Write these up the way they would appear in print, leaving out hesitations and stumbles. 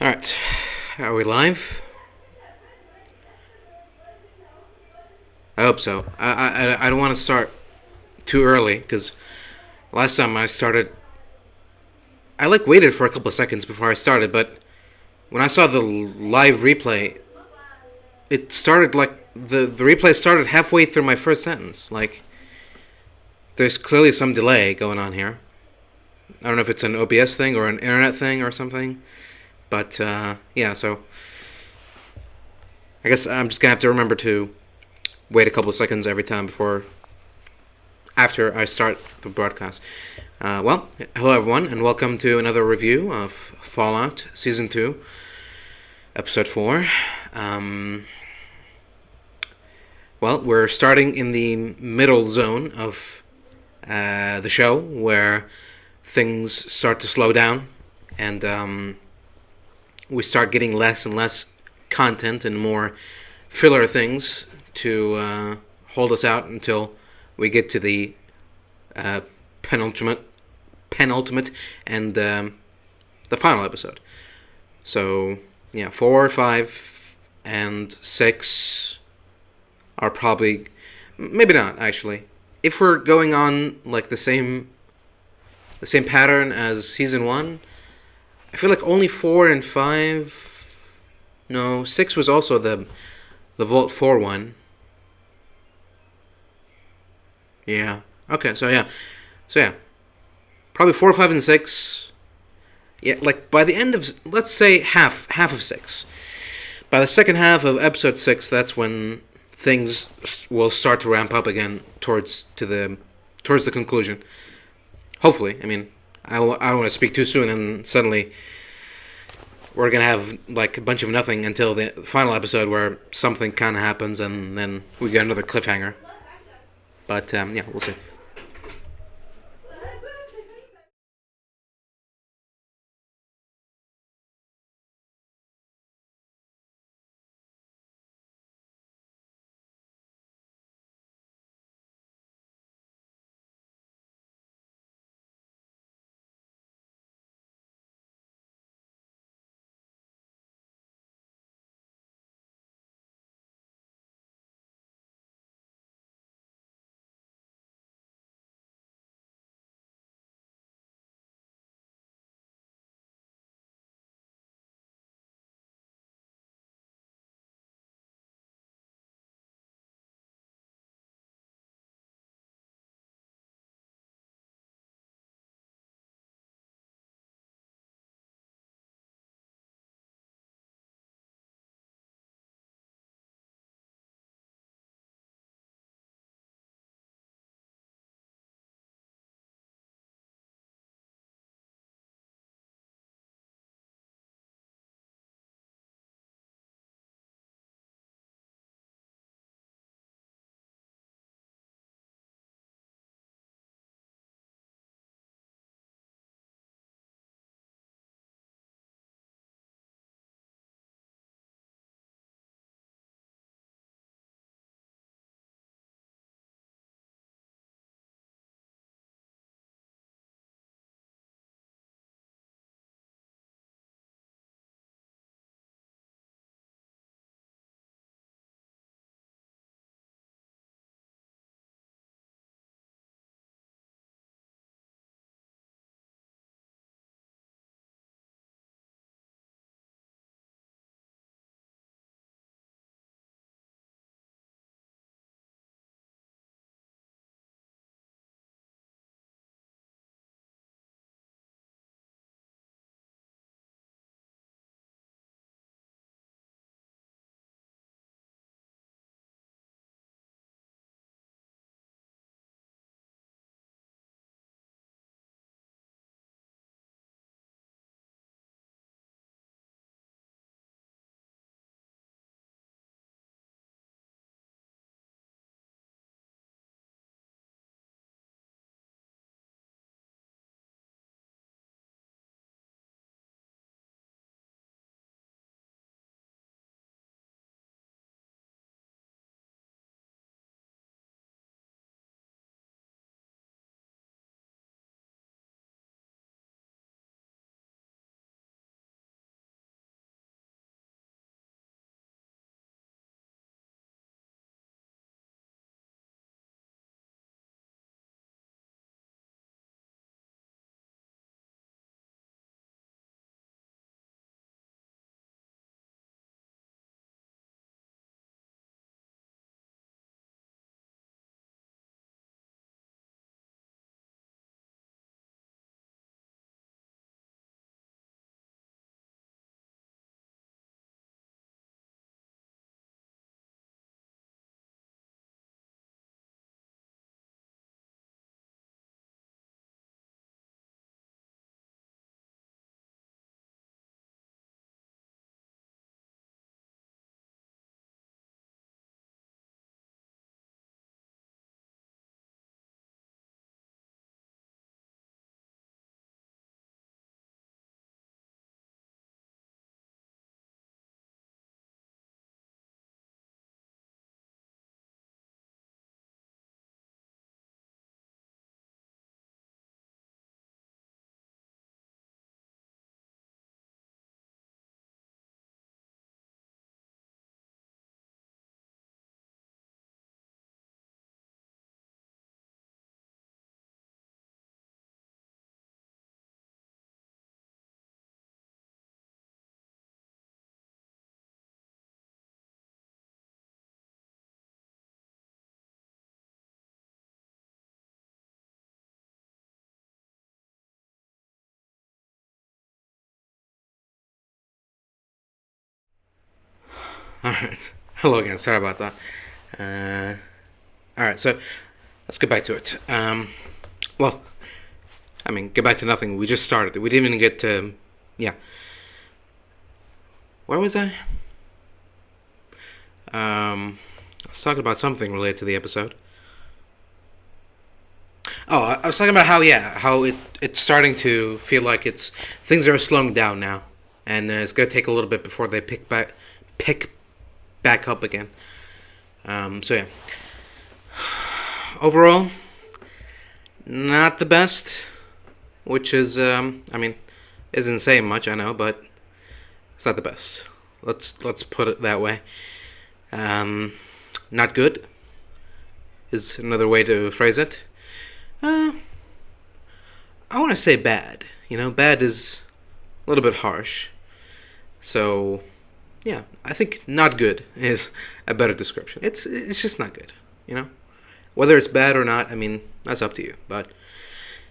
Alright, are we live? I hope so. I don't want to start too early because last time I started, I waited for a couple of seconds before I started, but when I saw the live replay, it started the replay started halfway through my first sentence. There's clearly some delay going on here. I don't know if it's an OBS thing or an internet thing or something, but yeah, so I guess I'm just gonna have to remember to wait a couple of seconds every time before after I start the broadcast. Well, hello everyone, and welcome to another review of Fallout Season 2, Episode 4. Well, we're starting in the middle zone of the show, where things start to slow down, and we start getting less and less content and more filler things to hold us out until we get to the uh, penultimate, and the final episode. So yeah, 4, 5, and 6 are probably, maybe not actually. If we're going on like the same pattern as season 1, I feel like only 4 and 5. No, 6 was also the Vault 4 one. Yeah. Okay. So yeah, probably 4, 5, and 6. Yeah, like by the end of, let's say, half of 6. By the second half of episode 6, that's when things will start to ramp up again towards the conclusion. Hopefully, I mean, I don't want to speak too soon, and suddenly we're gonna have like a bunch of nothing until the final episode where something kind of happens, and then we get another cliffhanger. But yeah, we'll see. Alright. Hello again. Sorry about that. Alright, so let's get back to it. Well, I mean, get back to nothing. We just started. We didn't even get to. Yeah. Where was I? I was talking about something related to the episode. Oh, I was talking about how it's starting to feel like things are slowing down now, and it's gonna take a little bit before they pick back up again. So yeah, overall, not the best, which is I mean, isn't saying much, I know, but it's not the best. Let's put it that way. Not good is another way to phrase it. I want to say bad. Bad is a little bit harsh. So, yeah, I think not good is a better description. It's just not good. Whether it's bad or not, I mean, that's up to you. But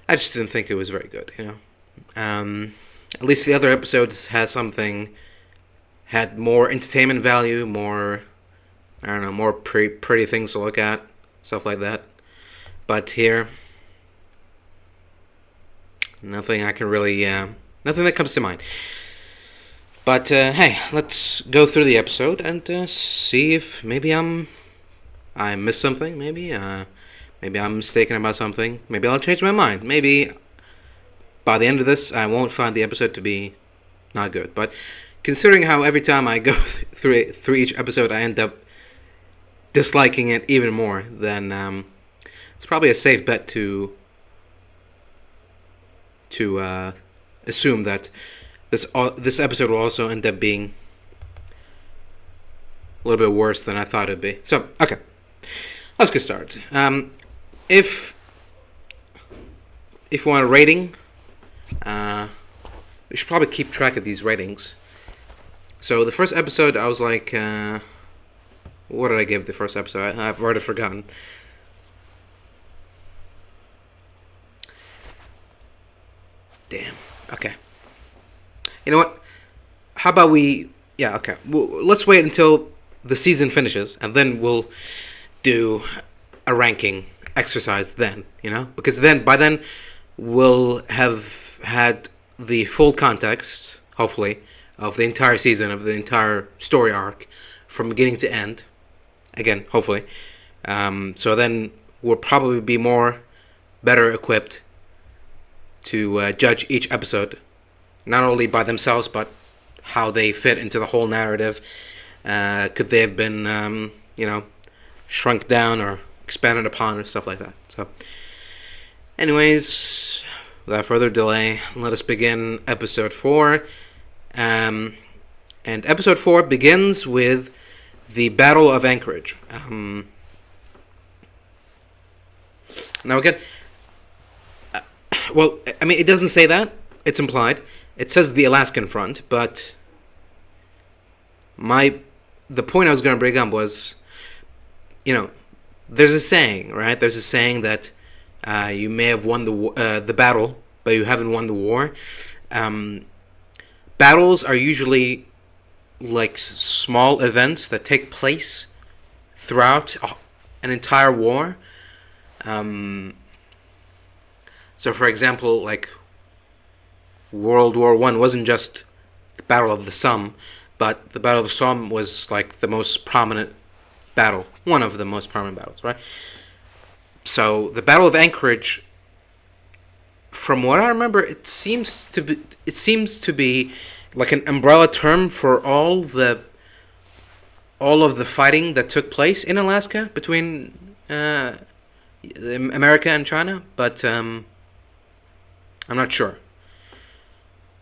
I just didn't think it was very good. At least the other episodes had more entertainment value, more, I don't know, more pretty things to look at, stuff like that. But here, nothing I can really, nothing that comes to mind. But hey, let's go through the episode and see if maybe I missed something. Maybe I'm mistaken about something. Maybe I'll change my mind. Maybe by the end of this, I won't find the episode to be not good. But considering how every time I go through each episode, I end up disliking it even more, then it's probably a safe bet to assume that this episode will also end up being a little bit worse than I thought it'd be. So, okay, let's get started. If you want a rating, we should probably keep track of these ratings. So the first episode, I was like, what did I give the first episode? I've already forgotten. Damn. Okay. You know what? How about we... Yeah, okay. Let's wait until the season finishes, and then we'll do a ranking exercise then, Because by then, we'll have had the full context, hopefully, of the entire season, of the entire story arc, from beginning to end. Again, hopefully. So then we'll probably be better equipped to judge each episode, not only by themselves, but how they fit into the whole narrative. Could they have been, shrunk down or expanded upon or stuff like that. So, anyways, without further delay, let us begin episode 4. And episode 4 begins with the Battle of Anchorage. Now again, well, I mean, it doesn't say that. It's implied. It says the Alaskan front, but the point I was going to bring up was, there's a saying, right? There's a saying that you may have won the battle, but you haven't won the war. Battles are usually like small events that take place throughout an entire war. So, for example, like World War I wasn't just the Battle of the Somme, but the Battle of the Somme was like the most prominent battle, one of the most prominent battles, right? So, the Battle of Anchorage, from what I remember, it seems to be like an umbrella term for all of the fighting that took place in Alaska between America and China, but I'm not sure.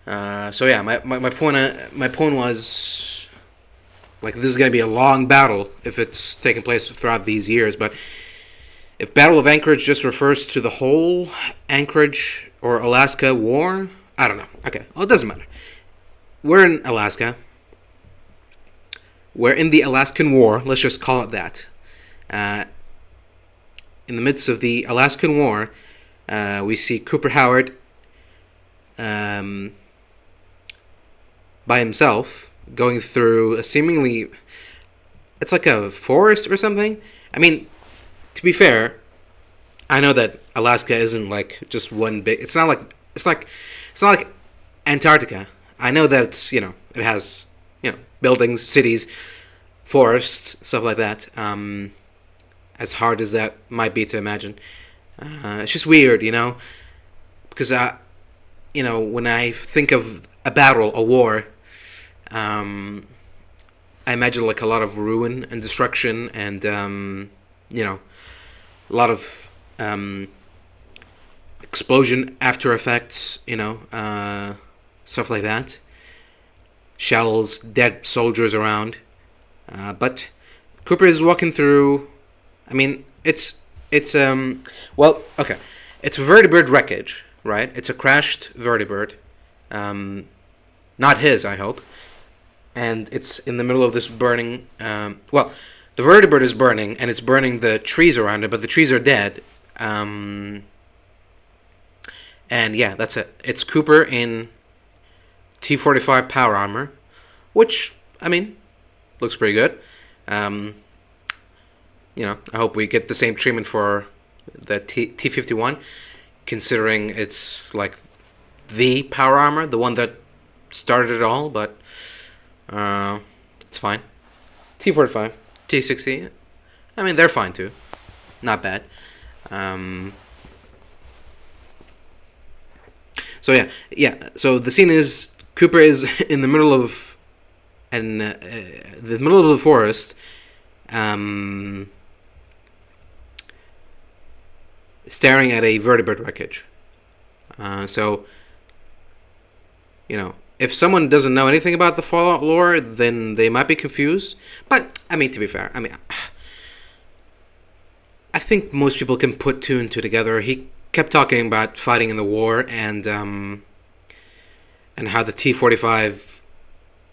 So yeah, my point was, like, this is going to be a long battle if it's taking place throughout these years, but if Battle of Anchorage just refers to the whole Anchorage or Alaska war, I don't know. Okay, well, it doesn't matter. We're in Alaska. We're in the Alaskan War. Let's just call it that. In the midst of the Alaskan War, we see Cooper Howard by himself going through a seemingly it's like a forest or something. I mean, to be fair, I know that Alaska isn't like just one big. It's not like Antarctica. I know that it has buildings, cities, forests, stuff like that. As hard as that might be to imagine, it's just weird, because when I think of a battle, a war, I imagine like a lot of ruin and destruction, and a lot of explosion after effects, stuff like that. Shells, dead soldiers around, but Cooper is walking through. I mean, it's okay. It's vertibird wreckage, right? It's a crashed vertibird, not his, I hope. And it's in the middle of this burning. The vertibird is burning, and it's burning the trees around it, but the trees are dead. And yeah, that's it. It's Cooper in T-45 power armor, which, I mean, looks pretty good. I hope we get the same treatment for the T-51, considering it's like the power armor, the one that started it all, but it's fine. T-45, T-60, I mean, they're fine too. Not bad. So so the scene is Cooper is in the middle of the forest, staring at a vertibird wreckage. If someone doesn't know anything about the Fallout lore, then they might be confused. But I mean, to be fair, I think most people can put two and two together. He kept talking about fighting in the war and how the T-45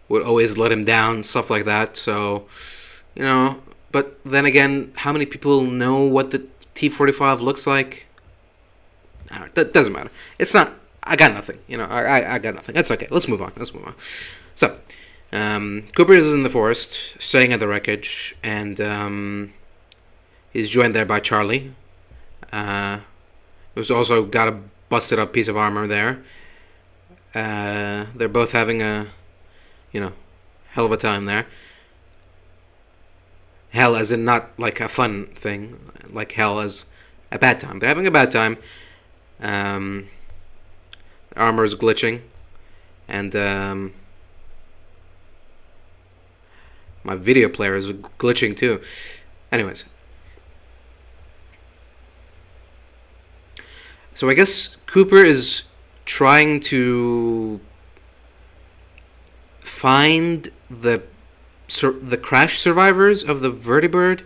would always let him down, stuff like that. So, but then again, how many people know what the T-45 looks like? I don't know, that doesn't matter. It's not. I got nothing. I got nothing. That's okay. Let's move on. So, Cooper is in the forest, staying at the wreckage, and he's joined there by Charlie, who's also got a busted up piece of armor there. They're both having a, hell of a time there. Hell as in not like a fun thing, like hell as a bad time. They're having a bad time. Armor is glitching, and my video player is glitching too. Anyways, so I guess Cooper is trying to find the crash survivors of the vertibird.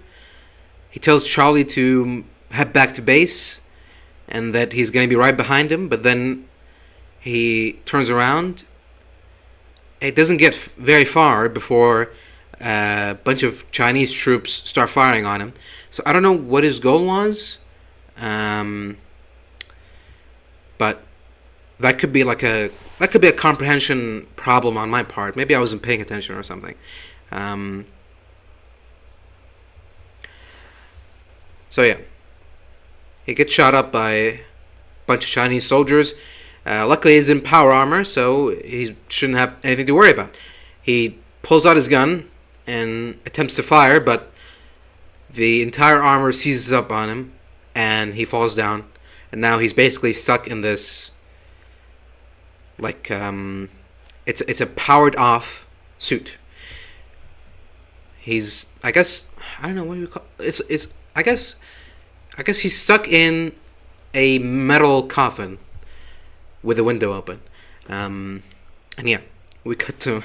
He tells Charlie to head back to base, and that he's going to be right behind him, but then he turns around. It doesn't get very far before a bunch of Chinese troops start firing on him. So I don't know what his goal was, but that could be a comprehension problem on my part. Maybe I wasn't paying attention or something. So yeah, he gets shot up by a bunch of Chinese soldiers. Luckily, he's in power armor, so he shouldn't have anything to worry about. He pulls out his gun and attempts to fire, but the entire armor seizes up on him, and he falls down. And now he's basically stuck in this, it's a powered off suit. He's, I don't know what you call it. I guess he's stuck in a metal coffin with the window open, and yeah, we cut to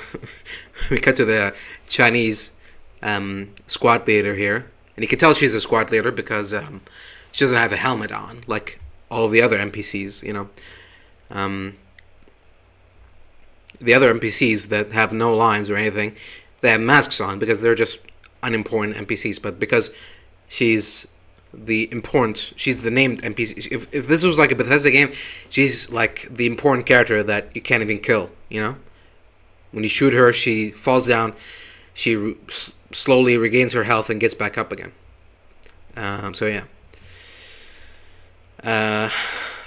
the Chinese squad leader here, and you can tell she's a squad leader because she doesn't have a helmet on like all of the other NPCs. The other NPCs that have no lines or anything, they have masks on because they're just unimportant NPCs. But because she's the named NPC. If this was like a Bethesda game, she's like the important character that you can't even kill. When you shoot her, she falls down. She slowly regains her health and gets back up again. So yeah,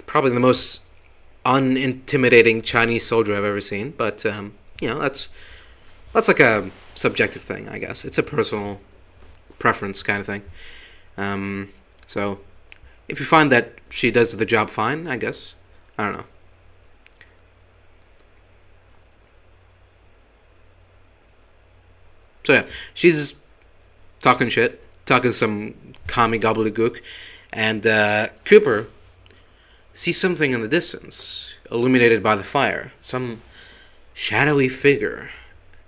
probably the most unintimidating Chinese soldier I've ever seen. But that's like a subjective thing, I guess. It's a personal preference kind of thing. So if you find that she does the job fine, I guess. I don't know. So yeah, she's talking shit, talking some commie gobbledygook, and Cooper sees something in the distance, illuminated by the fire, some shadowy figure,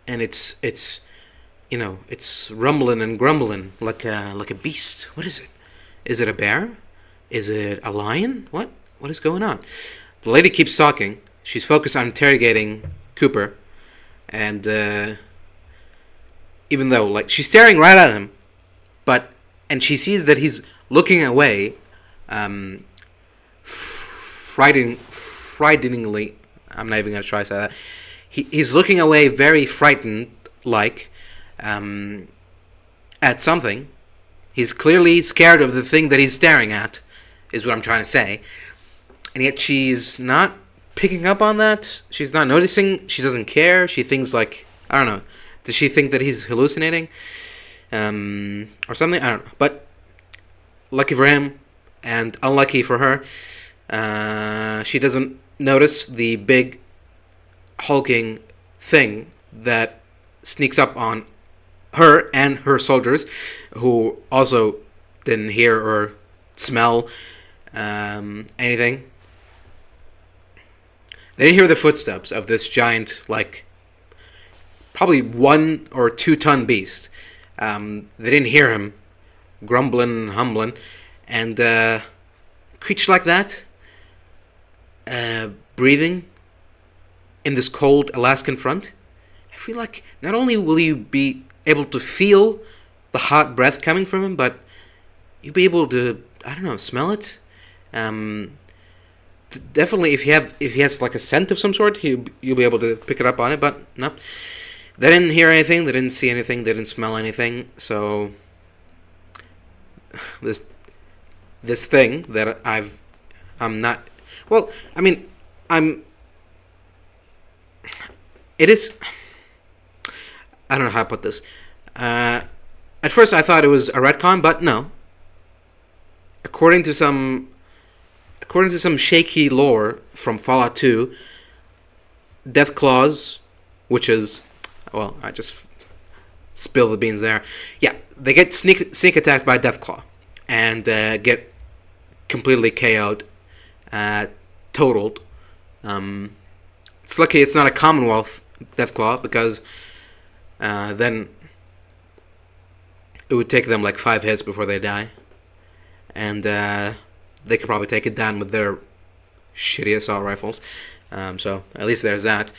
and it's rumbling and grumbling like a beast. What is it? Is it a bear? Is it a lion? What is going on? The lady keeps talking. She's focused on interrogating Cooper, and even though like she's staring right at him, and she sees that he's looking away, frighteningly. I'm not even gonna try to say that. He's looking away, very frightened, like at something. He's clearly scared of the thing that he's staring at, is what I'm trying to say. And yet she's not picking up on that. She's not noticing. She doesn't care. She thinks like, I don't know. Does she think that he's hallucinating? Or something? I don't know. But lucky for him and unlucky for her, she doesn't notice the big hulking thing that sneaks up on her and her soldiers, who also didn't hear or smell anything. They didn't hear the footsteps of this giant, like, probably 1 or 2 ton beast. They didn't hear him grumbling, humbling, and creature like that, breathing in this cold Alaskan front. I feel like not only will you be able to feel the hot breath coming from him, but you'll be able to, I don't know, smell it. Definitely, if he has like a scent of some sort, you'll be able to pick it up on it. But no, they didn't hear anything, they didn't see anything, they didn't smell anything. So this thing that I'm not. Well, I mean, It is. I don't know how to put this. At first, I thought it was a retcon, but no. According to some shaky lore from Fallout 2, Deathclaws, which is, well, I just spilled the beans there. Yeah, they get sneak attacked by Deathclaw and get completely KO'd, totaled. It's lucky it's not a Commonwealth Deathclaw, because then it would take them like 5 hits before they die, and they could probably take it down with their shitty assault rifles. So at least there's that.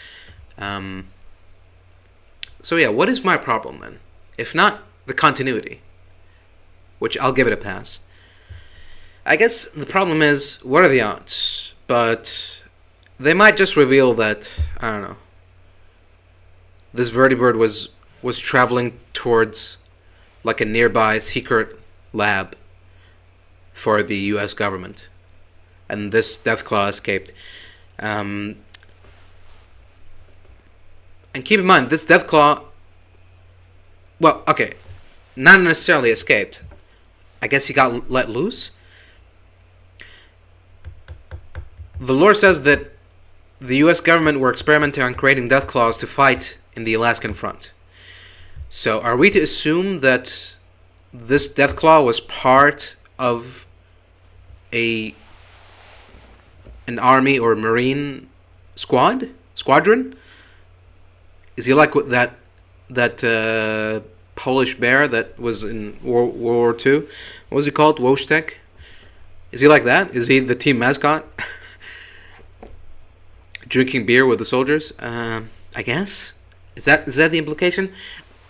So yeah, what is my problem then? If not the continuity, which I'll give it a pass. I guess the problem is, what are the odds? But they might just reveal that, I don't know, this vertibird was traveling towards like a nearby secret lab for the U.S. government, and this Deathclaw escaped. And keep in mind, this Deathclaw, well, okay, not necessarily escaped. I guess he got let loose. The lore says that the U.S. government were experimenting on creating Deathclaws to fight in the Alaskan front. So are we to assume that this Deathclaw was part of an army or marine squadron? Is he like that Polish bear that was in World War II? What was he called? Wojtek? Is he like that? Is he the team mascot? Drinking beer with the soldiers? I guess. Is that the implication?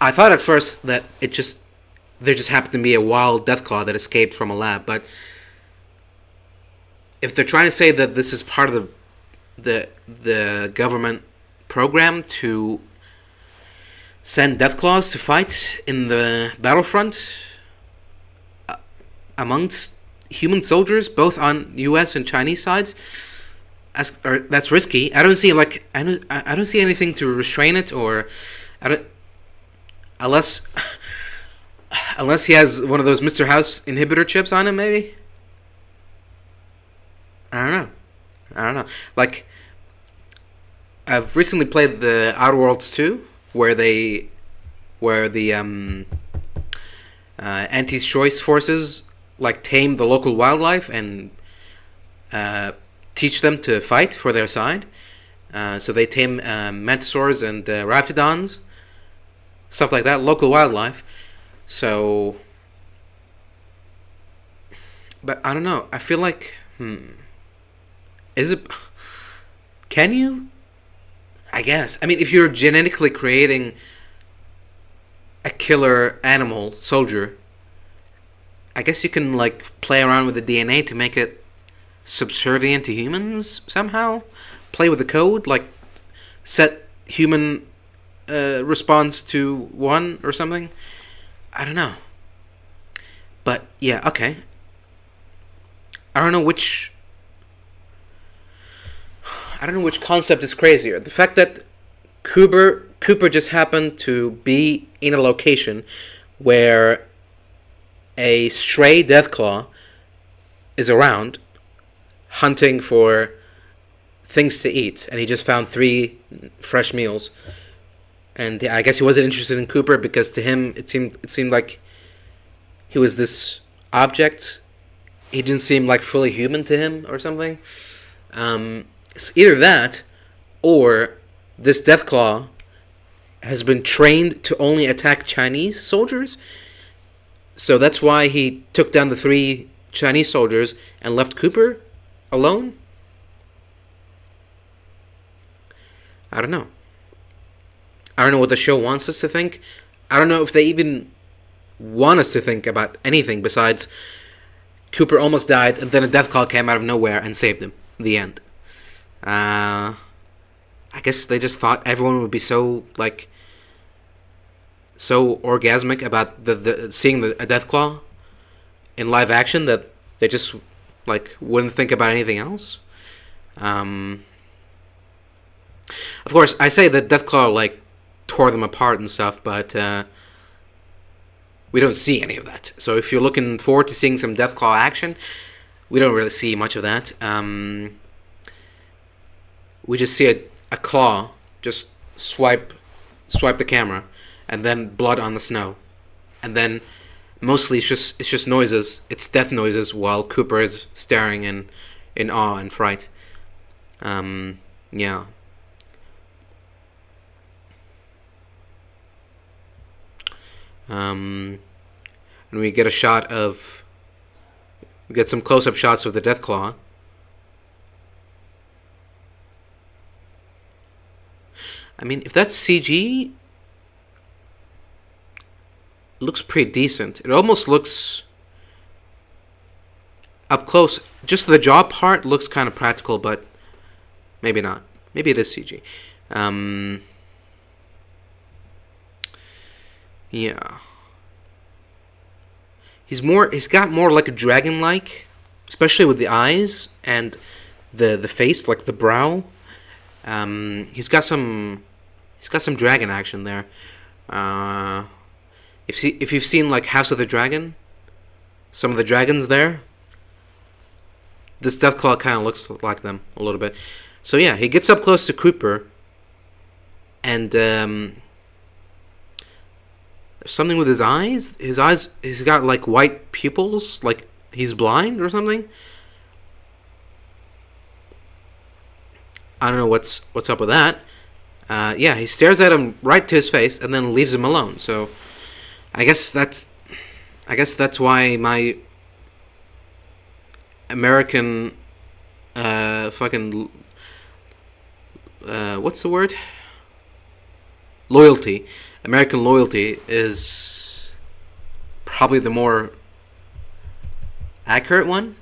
I thought at first that there just happened to be a wild Deathclaw that escaped from a lab, but if they're trying to say that this is part of the government program to send Deathclaws to fight in the battlefront amongst human soldiers, both on U.S. and Chinese sides. That's risky. I don't see I don't see anything to restrain it, or I don't, unless unless he has one of those Mr. House inhibitor chips on him, maybe. I don't know. I don't know. Like, I've recently played the Outer Worlds 2, where the anti-choice forces like tame the local wildlife and teach them to fight for their side. So they tame mantisaurs and raptidons, stuff like that, local wildlife. So, but I don't know. I feel like, is it? Can you? I guess. I mean, if you're genetically creating a killer animal soldier, I guess you can like play around with the DNA to make it subservient to humans somehow. Play with the code, like set human response to 1 or something. I don't know. But yeah, okay. I don't know which concept is crazier. The fact that Cooper just happened to be in a location where a stray Deathclaw is around hunting for things to eat, and he just found 3 fresh meals. And I guess he wasn't interested in Cooper because to him it seemed like he was this object. He didn't seem like fully human to him or something. It's either that, or this Deathclaw has been trained to only attack Chinese soldiers. So that's why he took down the 3 Chinese soldiers and left Cooper alone. I don't know. I don't know what the show wants us to think. I don't know if they even want us to think about anything besides Cooper almost died and then a Deathclaw came out of nowhere and saved him. The end. I guess they just thought everyone would be so orgasmic about the seeing a Deathclaw in live action that they just wouldn't think about anything else. Of course, I say that Deathclaw tore them apart and stuff, but we don't see any of that. So if you're looking forward to seeing some Deathclaw action, we don't really see much of that. We just see a claw just swipe the camera, and then blood on the snow, and then mostly it's just noises. It's death noises while Cooper is staring in awe and fright. Yeah. And we get some close-up shots of the Deathclaw. I mean, if that's CG, it looks pretty decent. It almost looks up close. Just the jaw part looks kind of practical, but maybe not. Maybe it is CG. Yeah. He's got more like a dragon-like, especially with the eyes and the face, like the brow. He's got some dragon action there. If you've seen House of the Dragon, some of the dragons there, this Deathclaw kind of looks like them a little bit. So yeah, he gets up close to Cooper, and there's something with his eyes. He's got white pupils, like he's blind or something. I don't know what's up with that. Yeah, he stares at him right to his face and then leaves him alone. So I guess that's why my American fucking what's the word? Loyalty. American loyalty is probably the more accurate one.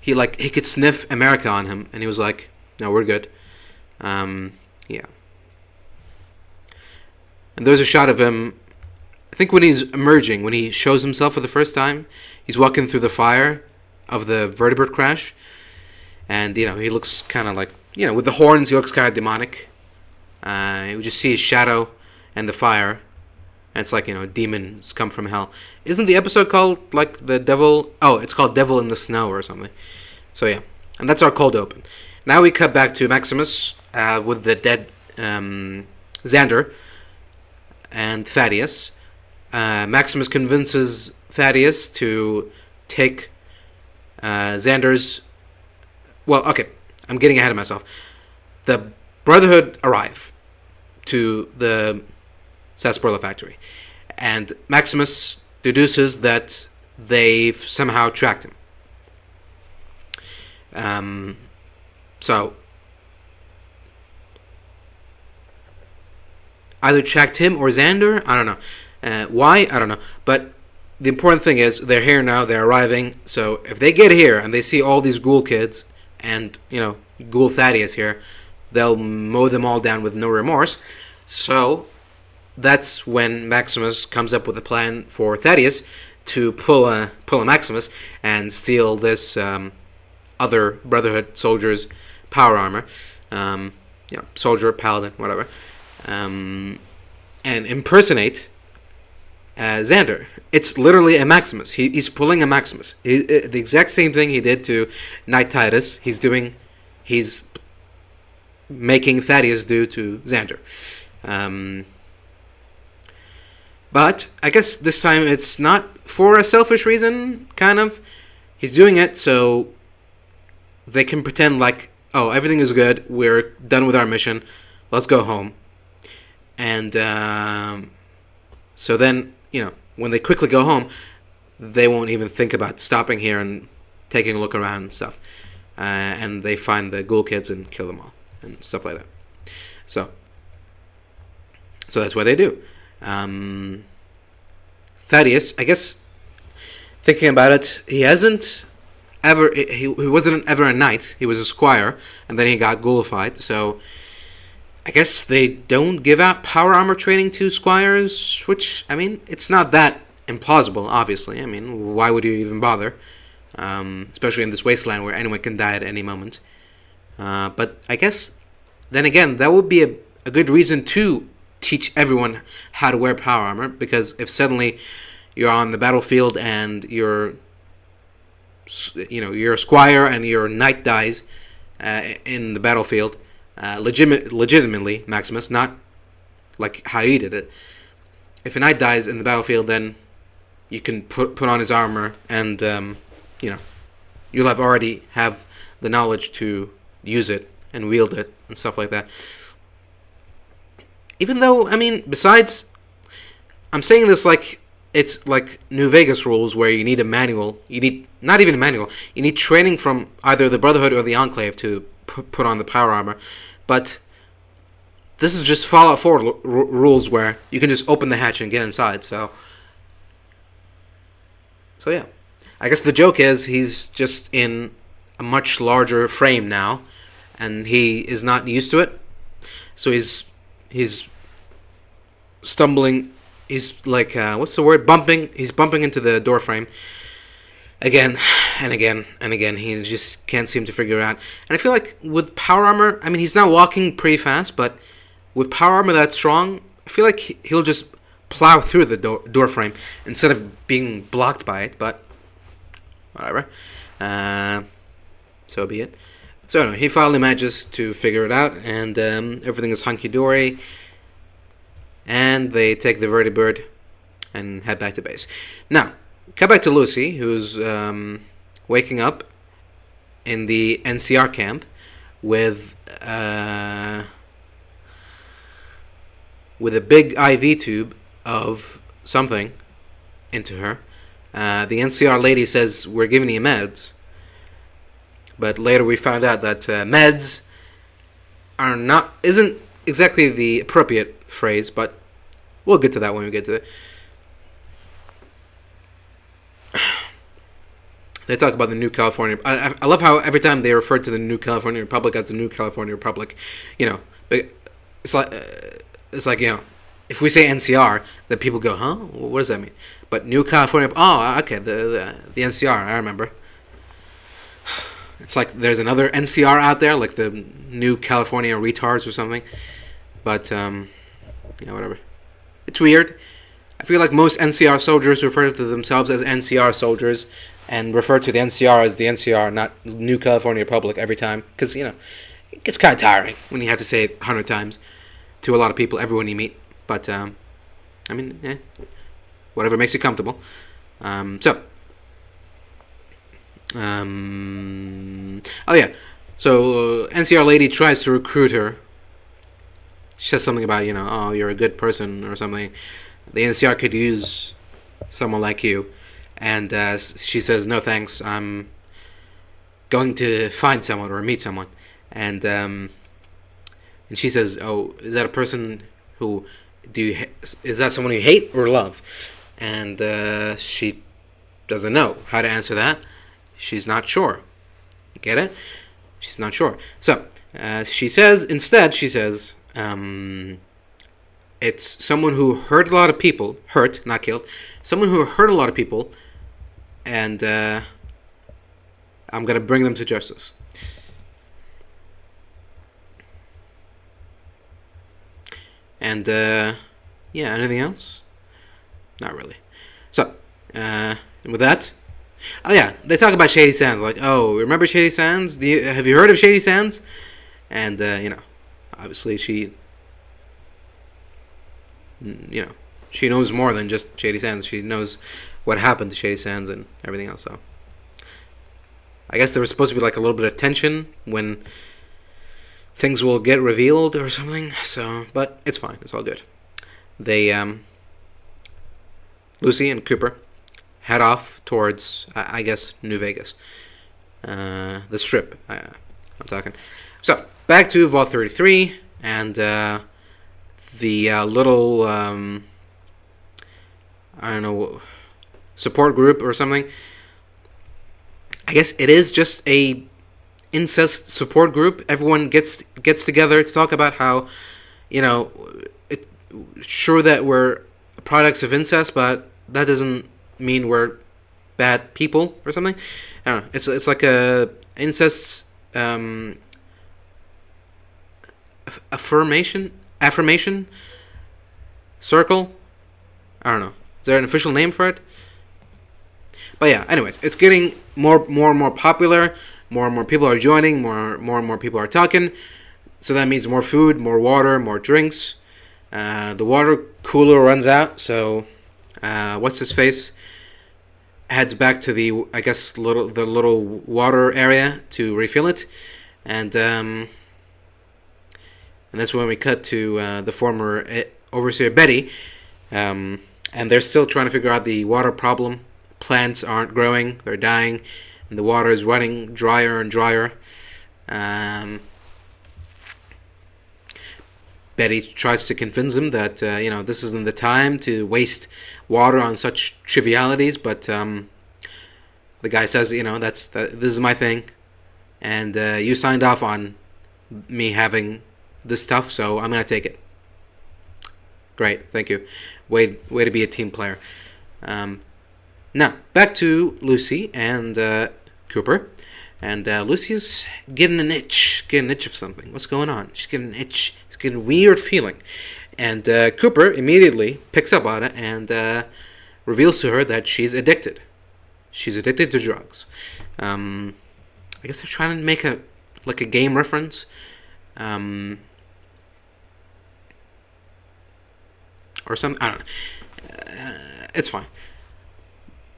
He could sniff America on him, and he was like, "No, we're good." Yeah. and there's a shot of him. I think when he's emerging, when he shows himself for the first time, he's walking through the fire of the vertebrate crash, and he looks kind of like with the horns. He looks kind of demonic. You just see his shadow and the fire, and it's like demons come from hell. Isn't the episode called like the devil? Oh, it's called Devil in the Snow or something. So yeah, and that's our cold open. Now we cut back to Maximus with the dead Xander and Thaddeus. Maximus convinces Thaddeus to take Xander's. Well, okay, I'm getting ahead of myself. The Brotherhood arrive to the Sarsaparilla factory, and Maximus deduces that they've somehow tracked him. So either tracked him or Xander. I don't know. Why? I don't know. But the important thing is they're here now. They're arriving. So if they get here and they see all these ghoul kids and Ghoul Thaddeus here, they'll mow them all down with no remorse. So that's when Maximus comes up with a plan for Thaddeus to pull a Maximus and steal this other Brotherhood soldier's power armor. Soldier, paladin, whatever. And impersonate Xander. It's literally a Maximus. He's pulling a Maximus. The exact same thing he did to Knight Titus. He's making Thaddeus do to Xander. But I guess this time it's not for a selfish reason, kind of. He's doing it so they can pretend like, oh, everything is good, we're done with our mission, let's go home. And so then, when they quickly go home, they won't even think about stopping here and taking a look around and stuff. And they find the ghoul kids and kill them all and stuff like that. So that's what they do. Thaddeus, I guess, thinking about it, he wasn't ever a knight. He was a squire, and then he got ghoulified. So I guess they don't give out power armor training to squires, which, I mean, it's not that implausible, obviously. I mean, why would you even bother? Especially in this wasteland where anyone can die at any moment. But I guess, then again, that would be a good reason to teach everyone how to wear power armor, because if suddenly you're on the battlefield and you're a squire and your knight dies in the battlefield, legitimately, Maximus, not like how you did it. If a knight dies in the battlefield, then you can put on his armor, and you'll already have the knowledge to use it and wield it and stuff like that. Even though, I mean, besides, I'm saying this like it's like New Vegas rules where you need a manual. You need, not even a manual, you need training from either the Brotherhood or the Enclave to put on the power armor. But this is just Fallout 4 rules where you can just open the hatch and get inside. So yeah. I guess the joke is he's just in a much larger frame now, and he is not used to it. So he's stumbling. He's like, what's the word? Bumping. He's bumping into the door frame again and again and again. He just can't seem to figure it out. And I feel like with power armor, I mean, he's now walking pretty fast, but with power armor that strong, I feel like he'll just plow through the door frame instead of being blocked by it. But whatever. So be it. So anyway, he finally manages to figure it out, and everything is hunky-dory. And they take the vertibird and head back to base. Now, cut back to Lucy, who's waking up in the NCR camp with a big IV tube of something into her. The NCR lady says, "We're giving you meds." But later we found out that meds isn't exactly the appropriate phrase, but we'll get to that when we get to it. They talk about the New California. I love how every time they refer to the New California Republic as the New California Republic, but it's like if we say NCR, then people go, huh? What does that mean? But New California. Oh, okay. The NCR. I remember. It's like there's another NCR out there, like the New California Retards or something. But whatever. It's weird. I feel like most NCR soldiers refer to themselves as NCR soldiers, and refer to the NCR as the NCR, not New California Republic every time, because it gets kind of tiring when you have to say it 100 times to a lot of people, everyone you meet. But whatever makes you comfortable. So NCR lady tries to recruit her. She says something about, oh, you're a good person or something. The NCR could use someone like you. And she says, no thanks, I'm going to find someone or meet someone. And she says, oh, is that a person who, is that someone you hate or love? And she doesn't know how to answer that. She's not sure. You get it? She's not sure. So she says, it's someone who hurt a lot of people, hurt, not killed, someone who hurt a lot of people, and I'm going to bring them to justice. And, anything else? Not really. So, with that, oh yeah, they talk about Shady Sands, like, oh, remember Shady Sands? Have you heard of Shady Sands? And, obviously she knows more than just Shady Sands. She knows what happened to Shady Sands and everything else. So I guess there was supposed to be like a little bit of tension when things will get revealed or something. So, but it's fine. It's all good. They, Lucy and Cooper head off towards, I guess, New Vegas. The Strip, I'm talking. So, back to Vault 33 and the little, I don't know, support group or something. I guess it is just a incest support group. Everyone gets together to talk about how, sure that we're products of incest, but that doesn't mean we're bad people or something. I don't know. It's like a incest affirmation circle. I don't know. Is there an official name for it? But yeah, anyways, it's getting more and more popular. More and more people are joining. More and more people are talking. So that means more food, more water, more drinks. The water cooler runs out, so what's his face heads back to the little water area to refill it, and that's when we cut to the former overseer Betty, and they're still trying to figure out the water problem. Plants aren't growing; they're dying, and the water is running drier and drier. Betty tries to convince him that this isn't the time to waste water on such trivialities, but the guy says, this is my thing, and you signed off on me having this stuff, so I'm gonna take it. Great, thank you. Way to be a team player. Now back to Lucy and Cooper, and Lucy's getting an itch of something. What's going on? She's getting an itch. She's getting a weird feeling, and Cooper immediately picks up on it and reveals to her that she's addicted. She's addicted to drugs. I guess they're trying to make a game reference. Or something. I don't know. It's fine.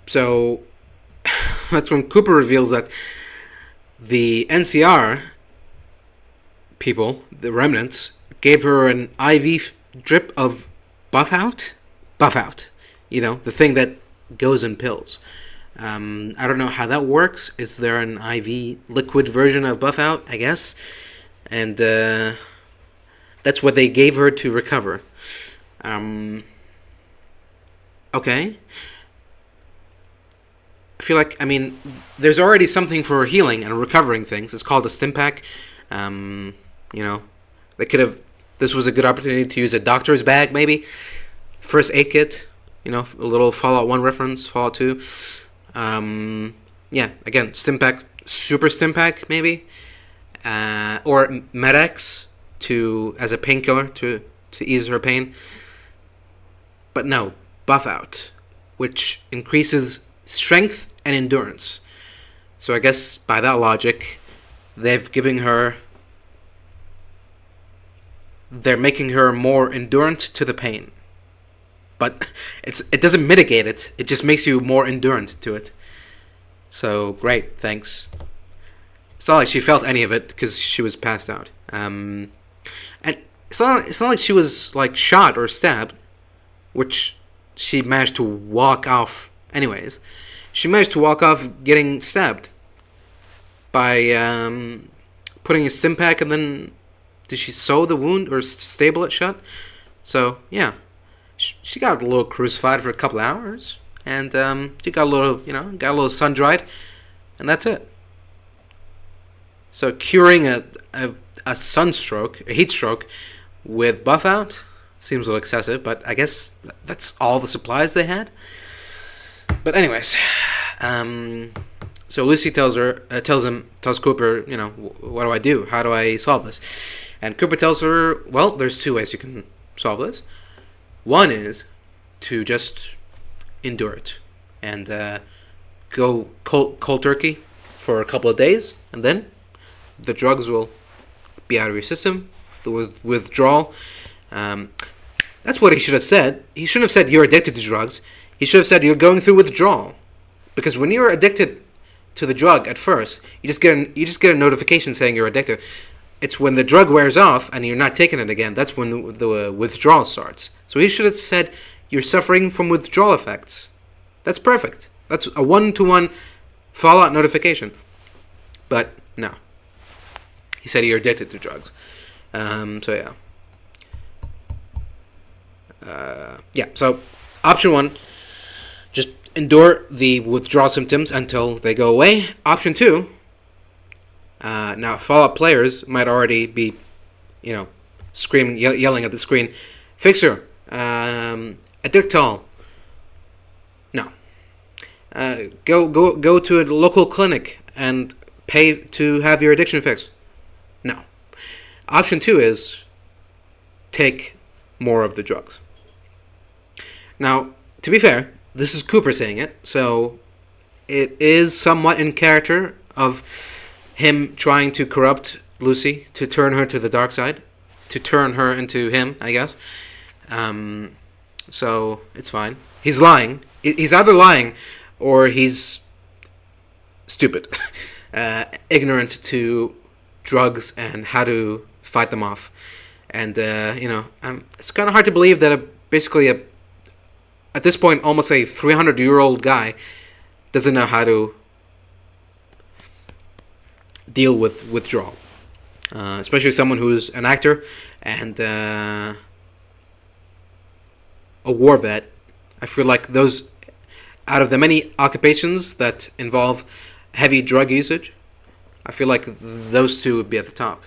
So that's when Cooper reveals that the NCR people, the remnants, gave her an IV drip of Buff Out. The thing that goes in pills. I don't know how that works. Is there an IV liquid version of Buff Out? I guess. And that's what they gave her to recover. Okay. I feel like, there's already something for healing and recovering things. It's called a stim pack. They could have this was a good opportunity to use a doctor's bag, maybe. First aid kit, a little Fallout 1 reference, Fallout 2. Yeah, again, Stimpak, Super Stimpak, maybe. Or Med-X as a painkiller to ease her pain. But no, Buffout, which increases strength and endurance. So I guess by that logic, they're making her more endurant to the pain. But it doesn't mitigate it. It just makes you more endurant to it. So great, thanks. It's not like she felt any of it because she was passed out. And it's not like she was like shot or stabbed, which she managed to walk off anyways. She managed to walk off getting stabbed by putting a Stimpak, and then did she sew the wound or staple it shut? So yeah, she got a little crucified for a couple of hours, and she got a little sun dried, and that's it. So curing a sunstroke, a heat stroke, with Buffout seems a little excessive, but I guess that's all the supplies they had. But anyways, so Lucy tells Cooper, what do I do? How do I solve this? And Cooper tells her, well, there's two ways you can solve this. One is to just endure it and go cold turkey for a couple of days, and then the drugs will be out of your system. The withdrawal. That's what he should have said. He shouldn't have said you're addicted to drugs. He should have said you're going through withdrawal. Because when you're addicted to the drug at first, you just get a notification saying you're addicted. It's when the drug wears off and you're not taking it again, that's when the withdrawal starts. So he should have said you're suffering from withdrawal effects. That's perfect. That's a 1-to-1 Fallout notification. But no. He said you're addicted to drugs. So yeah. So option 1, just endure the withdrawal symptoms until they go away. Option 2, now Fallout players might already be, screaming, yelling at the screen, "Fixer, Addictol." No. Go to a local clinic and pay to have your addiction fixed. No. Option 2 is take more of the drugs. Now, to be fair, this is Cooper saying it, so it is somewhat in character of him trying to corrupt Lucy, to turn her to the dark side, to turn her into him, I guess. So it's fine. He's lying. He's either lying or he's stupid, ignorant to drugs and how to fight them off. And it's kind of hard to believe that at this point almost a 300-year-old guy doesn't know how to deal with withdrawal, especially someone who's an actor and a war vet. I feel like those, out of the many occupations that involve heavy drug usage, I feel like those two would be at the top,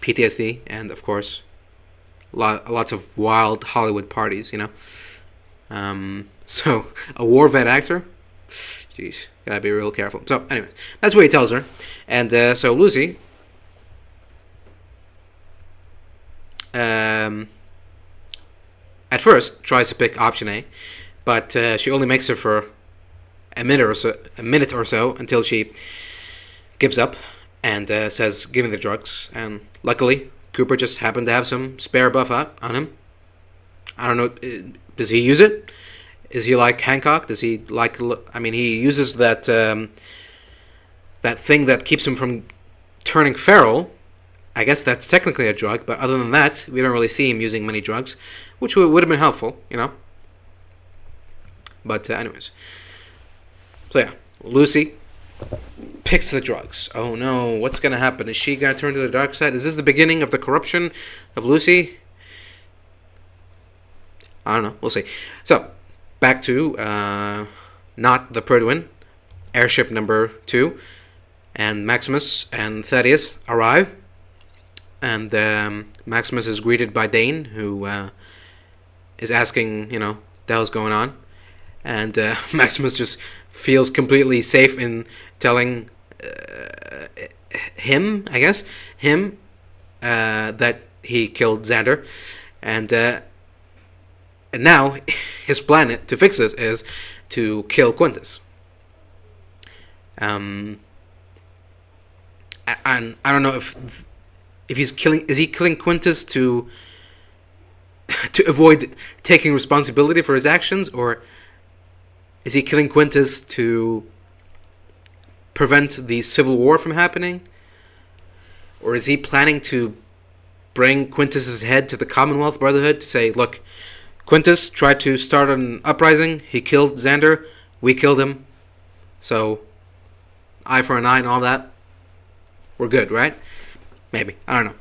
PTSD, and of course, lots of wild Hollywood parties, So, a war vet actor? Jeez, gotta be real careful. So, anyway, that's what he tells her. And so Lucy, at first, tries to pick option A, but she only makes it for a minute or so until she gives up and says, "Give me the drugs." And luckily, Cooper just happened to have some spare Buffout on him. I don't know, does he use it? Is he like Hancock? Does he like? He uses that that thing that keeps him from turning feral. I guess that's technically a drug, but other than that, we don't really see him using many drugs, which would have been helpful, But anyways, so yeah, Lucy picks the drugs. Oh no, what's gonna happen? Is she gonna turn to the dark side? Is this the beginning of the corruption of Lucy? I don't know. We'll see. So, back to not the Prydwen, airship number 2, and Maximus and Thaddeus arrive. and Maximus is greeted by Dane, who is asking, the hell's going on, and Maximus just feels completely safe in telling him, I guess, that he killed Xander, and now his plan to fix this is to kill Quintus. And I don't know if he's killing. Is he killing Quintus to avoid taking responsibility for his actions, or is he killing Quintus to prevent the civil war from happening, or is he planning to bring Quintus's head to the Commonwealth Brotherhood to say, look, Quintus tried to start an uprising, he killed Xander, we killed him, so eye for an eye and all that, we're good, right? Maybe, I don't know.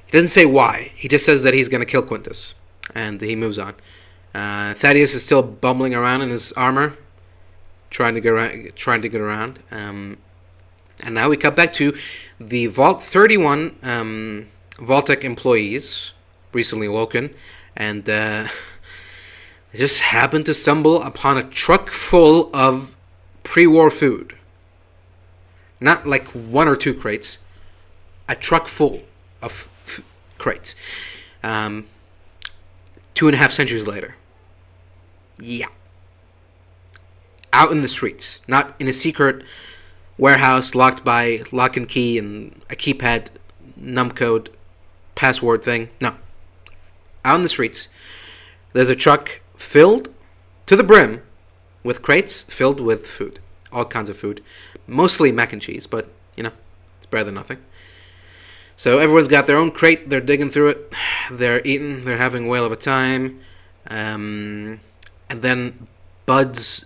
He doesn't say why, he just says that he's going to kill Quintus, and he moves on. Thaddeus is still bumbling around in his armor, trying to get around. And now we cut back to the Vault 31 Vault-Tec employees, recently awoken, and they just happened to stumble upon a truck full of pre-war food. Not like 1 or 2 crates, a truck full of crates. 2.5 centuries later. Yeah. Out in the streets, not in a secret warehouse locked by lock and key and a keypad, numcode, password thing. No. Out in the streets, there's a truck filled to the brim with crates filled with food. All kinds of food. Mostly mac and cheese, but, it's better than nothing. So everyone's got their own crate, they're digging through it, they're eating, they're having a whale of a time. And then Bud's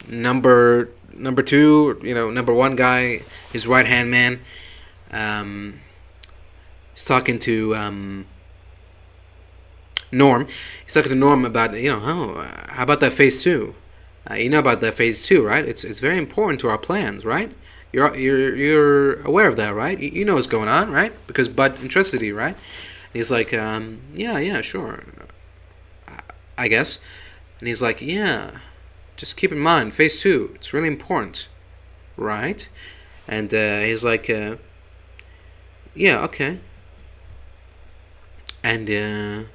number 2, number 1 guy, his right-hand man, is talking to Norm. He's talking to Norm about, how about that phase 2? You know about that phase 2, right? It's very important to our plans, right? You're aware of that, right? You know what's going on, right? Because Bud entrusted you, right? And he's like, yeah, sure, I guess. And he's like, yeah, just keep in mind, phase 2, it's really important, right? And he's like, yeah, okay. And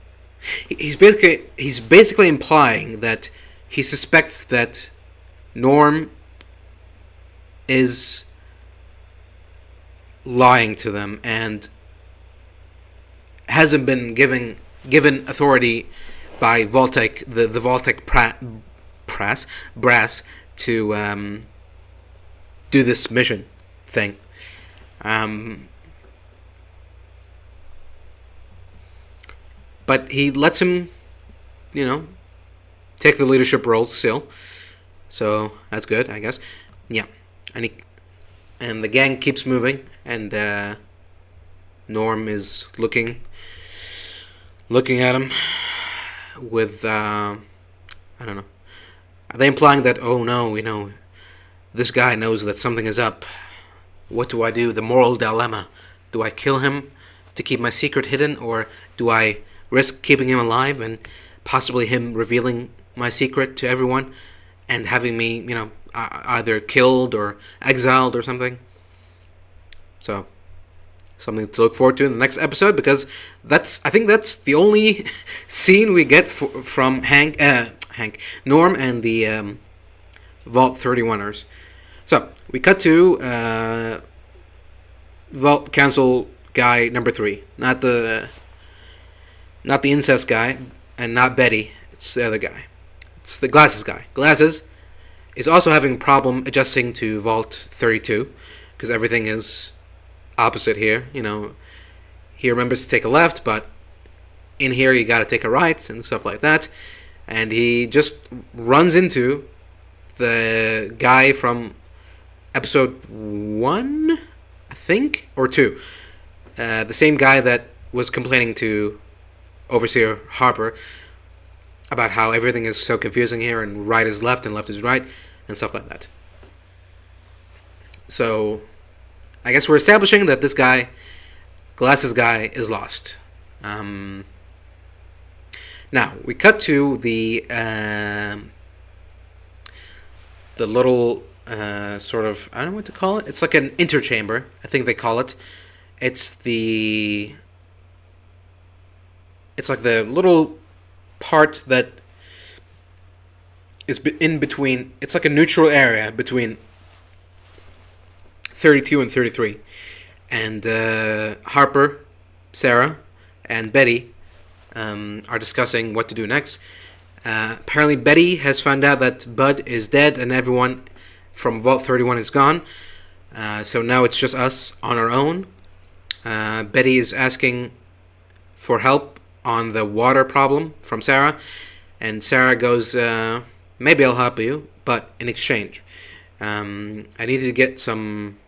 he's basically implying that he suspects that Norm is lying to them and hasn't been given authority by Vault-Tec, the Vault-Tec brass to do this mission thing. But he lets him, take the leadership role still. So that's good, I guess. Yeah. And the gang keeps moving, and Norm is looking at him with I don't know. Are they implying that, oh no, this guy knows that something is up? What do I do? The moral dilemma. Do I kill him to keep my secret hidden, or do I risk keeping him alive and possibly him revealing my secret to everyone and having me, either killed or exiled or something? So, something to look forward to in the next episode, because I think that's the only scene we get from Norm and the Vault 31ers. So, we cut to Vault Council guy number 3, not the incest guy, and not Betty. It's the other guy. It's the glasses guy. Glasses is also having a problem adjusting to Vault 32, because everything is opposite here. He remembers to take a left, but in here you gotta take a right and stuff like that. And he just runs into the guy from episode 1, I think, or 2. The same guy that was complaining to Overseer Harper about how everything is so confusing here, and right is left and left is right, and stuff like that. So, I guess we're establishing that this guy Glasses guy is lost. Now we cut to the little sort of, I don't know what to call it. It's like an interchamber, I think they call it. It's like the little part that is in between. It's like a neutral area between 32 and 33. And Harper, Sarah, and Betty are discussing what to do next. Apparently Betty has found out that Bud is dead and everyone from Vault 31 is gone. So now it's just us on our own. Betty is asking for help on the water problem from Sarah. And Sarah goes, maybe I'll help you, but in exchange, I need to get some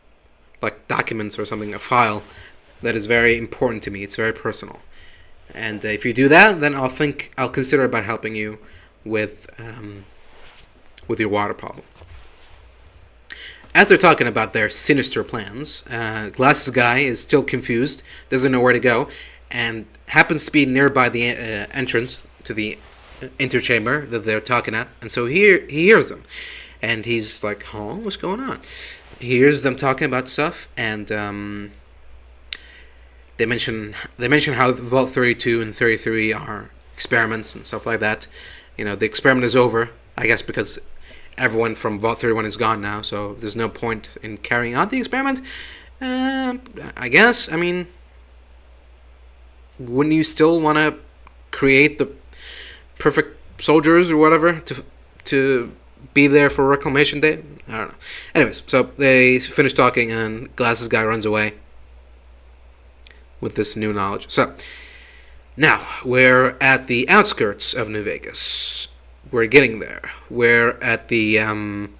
like documents or something, a file that is very important to me. It's very personal. And if you do that, then I'll consider about helping you with your water problem. As they're talking about their sinister plans, Glasses guy is still confused, doesn't know where to go, and happens to be nearby the entrance to the interchamber that they're talking at. And so he hears them, and he's like, "Huh, what's going on?" He hears them talking about stuff, and they mention how Vault 32 and 33 are experiments and stuff like that. You know, the experiment is over, I guess, because everyone from Vault 31 is gone now, so there's no point in carrying out the experiment. I guess, I mean, wouldn't you still want to create the perfect soldiers or whatever to be there for Reclamation Day? I don't know. Anyways, so they finish talking and Glasses guy runs away with this new knowledge. So, now, we're at the outskirts of New Vegas. We're getting there. We're at the, I'm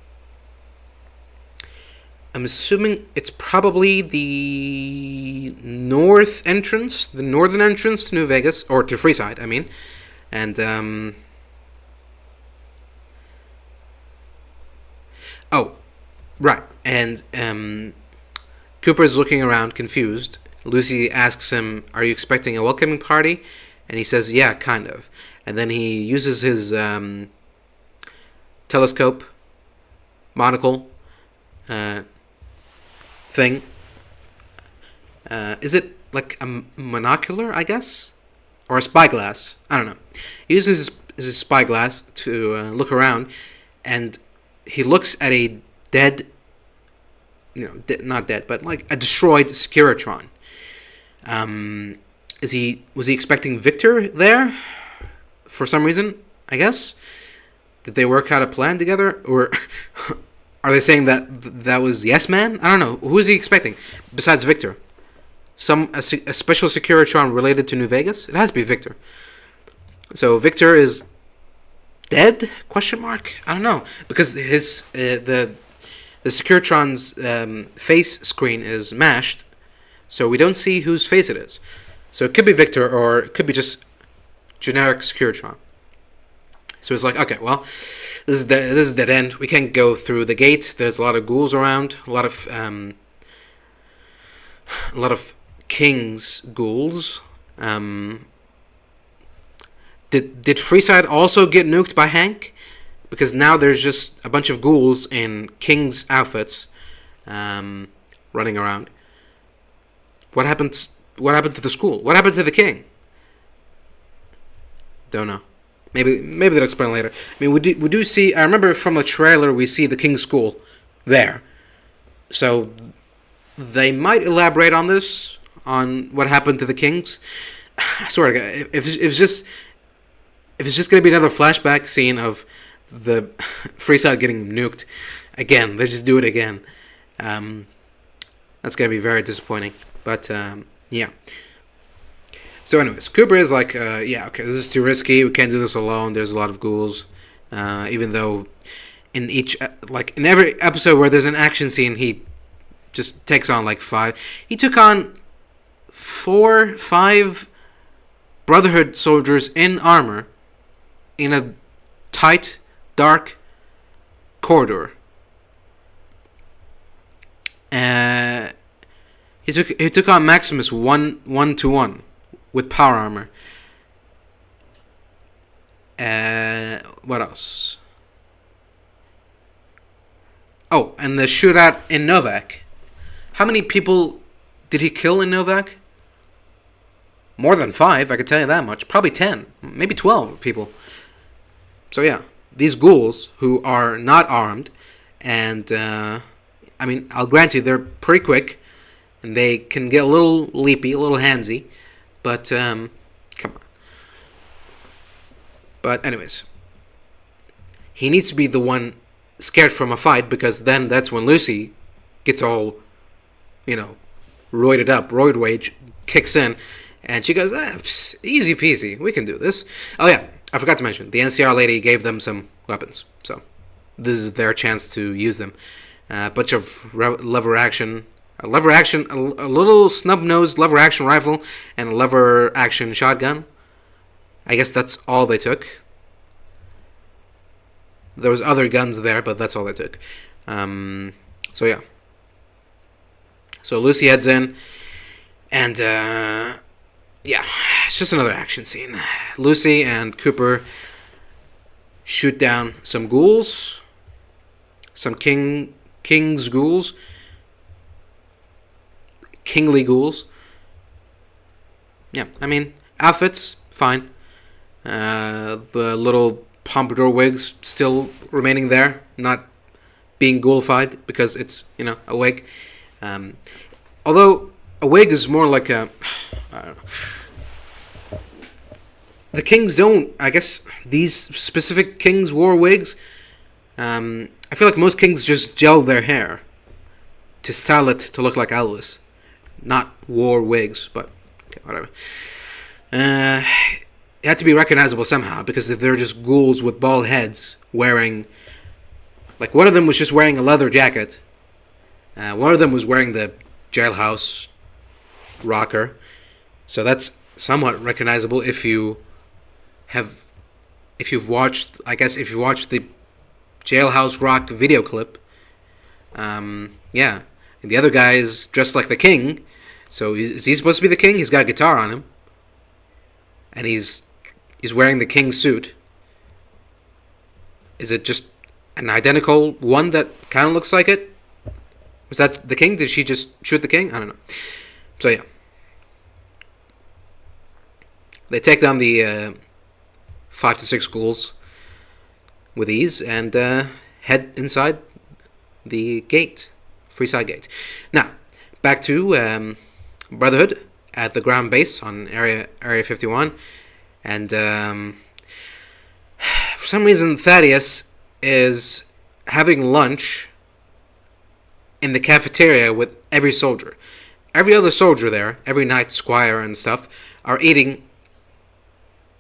assuming it's probably the northern entrance to New Vegas, or to Freeside, I mean. And, oh, right. And, Cooper's looking around, confused. Lucy asks him, "Are you expecting a welcoming party?" And he says, "Yeah, kind of." And then he uses his telescope, monocle, thing. Is it like a monocular, I guess? Or a spyglass? I don't know. He uses his spyglass to look around, and he looks at a dead, not dead, but like a destroyed Securitron. Was he expecting Victor there for some reason? I guess. Did they work out a plan together, or are they saying that was Yes Man? I don't know. Who is he expecting besides Victor? A special Securitron related to New Vegas? It has to be Victor. So Victor is dead? Question mark? I don't know, because his the Securitron's face screen is mashed. So we don't see whose face it is. So it could be Victor, or it could be just generic Securitron. So it's like, okay, well, this is dead end. We can't go through the gate. There's a lot of ghouls around. A lot of King's ghouls. Did Freeside also get nuked by Hank? Because now there's just a bunch of ghouls in King's outfits, running around. What happened to the school? What happened to the king? Don't know. Maybe they'll explain later. I mean, we do see. I remember from the trailer we see the king's school there, so they might elaborate on this, on what happened to the kings. I swear to God, if it's just gonna be another flashback scene of the Freeside getting nuked again, they just do it again. That's gonna be very disappointing. But, yeah. So anyways, Cooper is like, yeah, okay, this is too risky. We can't do this alone. There's a lot of ghouls. Even though in every episode where there's an action scene, he just takes on like 5. He took on 5 Brotherhood soldiers in armor in a tight, dark corridor. He took on Maximus 1-1 with power armor. What else? Oh, and the shootout in Novak. How many people did he kill in Novak? More than 5, I can tell you that much. Probably 10, maybe 12 people. So yeah, these ghouls who are not armed, and I mean, I'll grant you they're pretty quick, and they can get a little leapy, a little handsy, but come on. But anyways, he needs to be the one scared from a fight, because then that's when Lucy gets all, roided up, roid rage kicks in, and she goes, easy peasy, we can do this. Oh yeah, I forgot to mention, the NCR lady gave them some weapons, so this is their chance to use them. A bunch of lever action, a little snub-nosed lever action rifle, and a lever action shotgun. I guess that's all they took. There was other guns there, but that's all they took. So yeah. So Lucy heads in, and yeah, it's just another action scene. Lucy and Cooper shoot down some ghouls, some king's ghouls, kingly ghouls. Yeah, I mean, outfits, fine. The little pompadour wigs still remaining there, not being ghoulified because it's, a wig. Although a wig is more like a, I don't know. The kings don't, I guess these specific kings wore wigs. I feel like most kings just gel their hair to style it to look like Elvis, not wore wigs, but okay, whatever. It had to be recognizable somehow, because if they're just ghouls with bald heads wearing, like, one of them was just wearing a leather jacket, one of them was wearing the jailhouse rocker, so that's somewhat recognizable if you've watched, I guess, if you watched the Jailhouse Rock video clip. Yeah, and the other guy is dressed like the king, so is he supposed to be the king? He's got a guitar on him, and he's wearing the king's suit. Is it just an identical one that kind of looks like it? Was that the king? Did she just shoot the king? I don't know. So yeah, they take down the 5 to 6 ghouls with ease and head inside the gate, Freeside Gate. Now, back to Brotherhood at the ground base on Area 51. And for some reason, Thaddeus is having lunch in the cafeteria with every soldier. Every other soldier there, every knight, squire, and stuff, are eating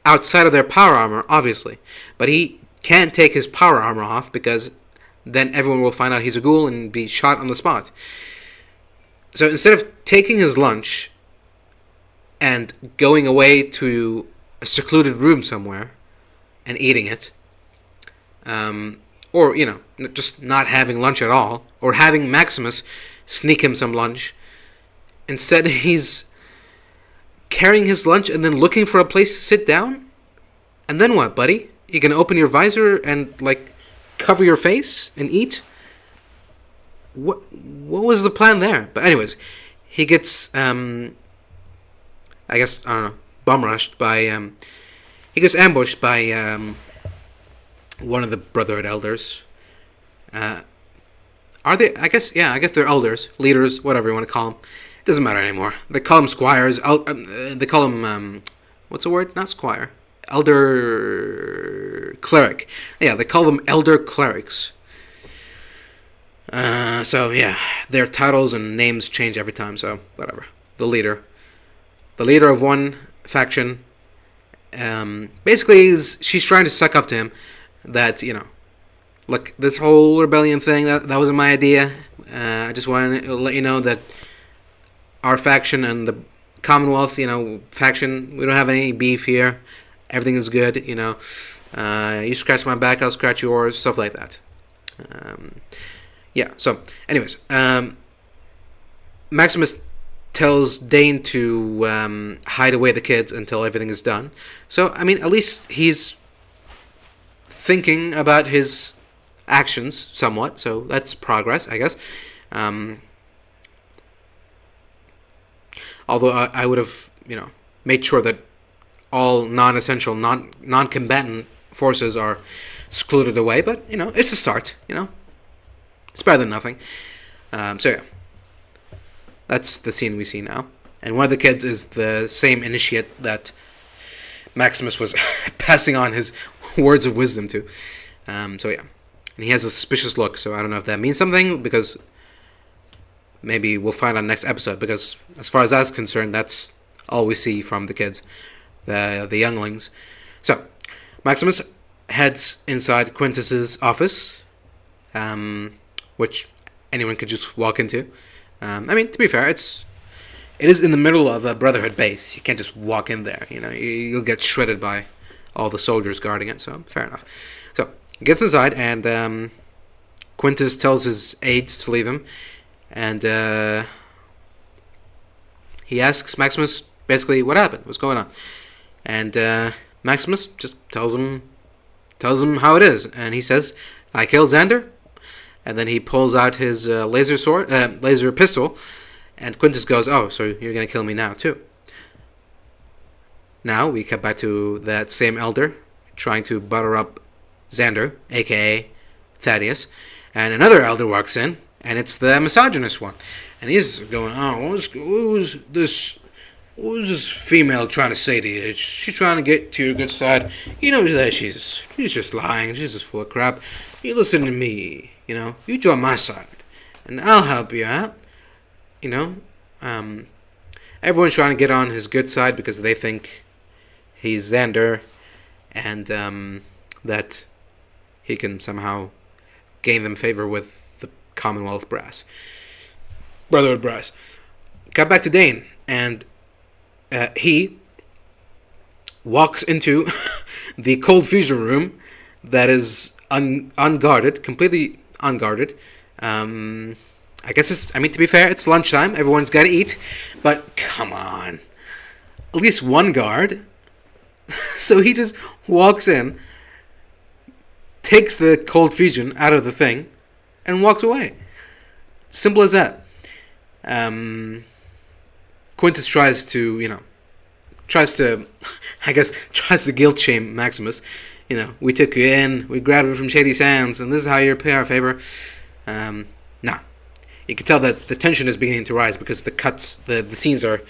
outside of their power armor, obviously. But he can't take his power armor off, because then everyone will find out he's a ghoul and be shot on the spot. So instead of taking his lunch and going away to a secluded room somewhere and eating it, or, just not having lunch at all, or having Maximus sneak him some lunch, instead he's carrying his lunch and then looking for a place to sit down? And then what, buddy? You can open your visor and, cover your face and eat? What was the plan there? But anyways, he gets, I guess, I don't know, bum rushed by, he gets ambushed by, one of the Brotherhood elders. Are they, I guess they're elders, leaders, whatever you want to call them. It doesn't matter anymore. They call them squires, they call them, what's the word? Not squire. Elder cleric. Yeah, they call them elder clerics. So yeah, their titles and names change every time, so whatever. The leader of one faction, basically she's trying to suck up to him that, look, this whole rebellion thing, that wasn't my idea. I just wanted to let you know that our faction and the Commonwealth, faction, we don't have any beef here. Everything is good, you scratch my back, I'll scratch yours, stuff like that. Yeah, so, anyways, Maximus tells Dane to hide away the kids until everything is done. So, I mean, at least he's thinking about his actions somewhat. So that's progress, I guess. Although I would have, made sure that all non-essential, non-combatant forces are secluded away. But, it's a start, It's better than nothing. So, yeah. That's the scene we see now. And one of the kids is the same initiate that Maximus was passing on his words of wisdom to. So, yeah. And he has a suspicious look, so I don't know if that means something, because maybe we'll find out next episode, because as far as that's concerned, that's all we see from the kids, the younglings. So, Maximus heads inside Quintus's office, which anyone could just walk into. I mean, to be fair, it is in the middle of a Brotherhood base. You can't just walk in there. You'll get shredded by all the soldiers guarding it. So fair enough. So he gets inside, and Quintus tells his aides to leave him, and he asks Maximus basically what happened, what's going on, and Maximus just tells him how it is, and he says, "I killed Xander." And then he pulls out his laser pistol, and Quintus goes, "Oh, so you're gonna kill me now too?" Now we cut back to that same elder trying to butter up Xander, aka Thaddeus, and another elder walks in, and it's the misogynist one, and he's going, "Oh, what was this female trying to say to you? She's trying to get to your good side. You know that she's just lying. She's just full of crap. You listen to me. You join my side, and I'll help you out. Everyone's trying to get on his good side because they think he's Xander, and that he can somehow gain them favor with the Commonwealth brass, Brotherhood brass." Got back to Dane, and he walks into the cold fusion room that is unguarded, completely unguarded. I guess to be fair, it's lunchtime. Everyone's got to eat. But come on. At least one guard. So he just walks in, takes the cold fusion out of the thing, and walks away. Simple as that. Quintus tries to guilt shame Maximus. We took you in, we grabbed it from Shady's hands, and this is how you repay our favor. Nah. You can tell that the tension is beginning to rise because the scenes are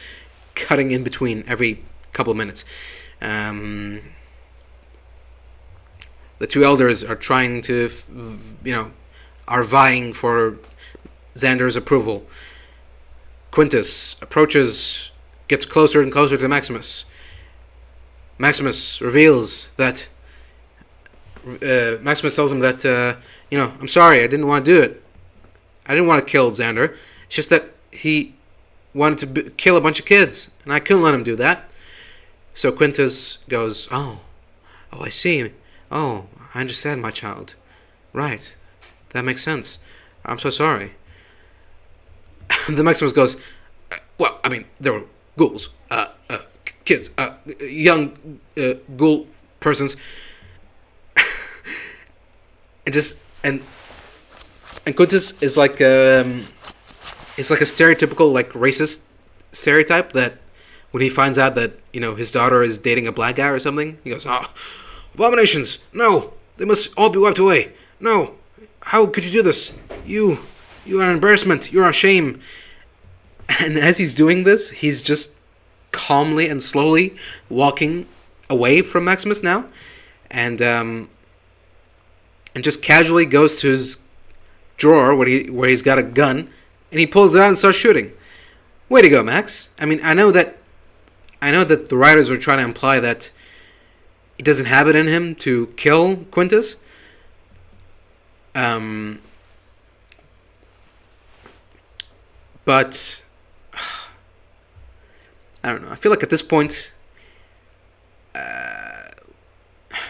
cutting in between every couple of minutes. The two elders are trying to, are vying for Xander's approval. Quintus approaches, gets closer and closer to Maximus. Maximus reveals that Maximus tells him that, I'm sorry, I didn't want to do it. I didn't want to kill Xander. It's just that he wanted to kill a bunch of kids, and I couldn't let him do that. So Quintus goes, Oh, I see. Oh, I understand, my child. Right. That makes sense. I'm so sorry. The Maximus goes, well, I mean, there were ghouls, kids, young ghoul persons. And Quintus is like it's like a stereotypical racist stereotype that when he finds out that his daughter is dating a black guy or something, he goes, "Oh, abominations! No, they must all be wiped away. No, how could you do this? You are an embarrassment. You're a shame." And as he's doing this, he's just calmly and slowly walking away from Maximus now, and just casually goes to his drawer where he's got a gun, and he pulls it out and starts shooting. Way to go, Max. I mean, I know that the writers are trying to imply that he doesn't have it in him to kill Quintus. But I don't know. I feel like at this point, I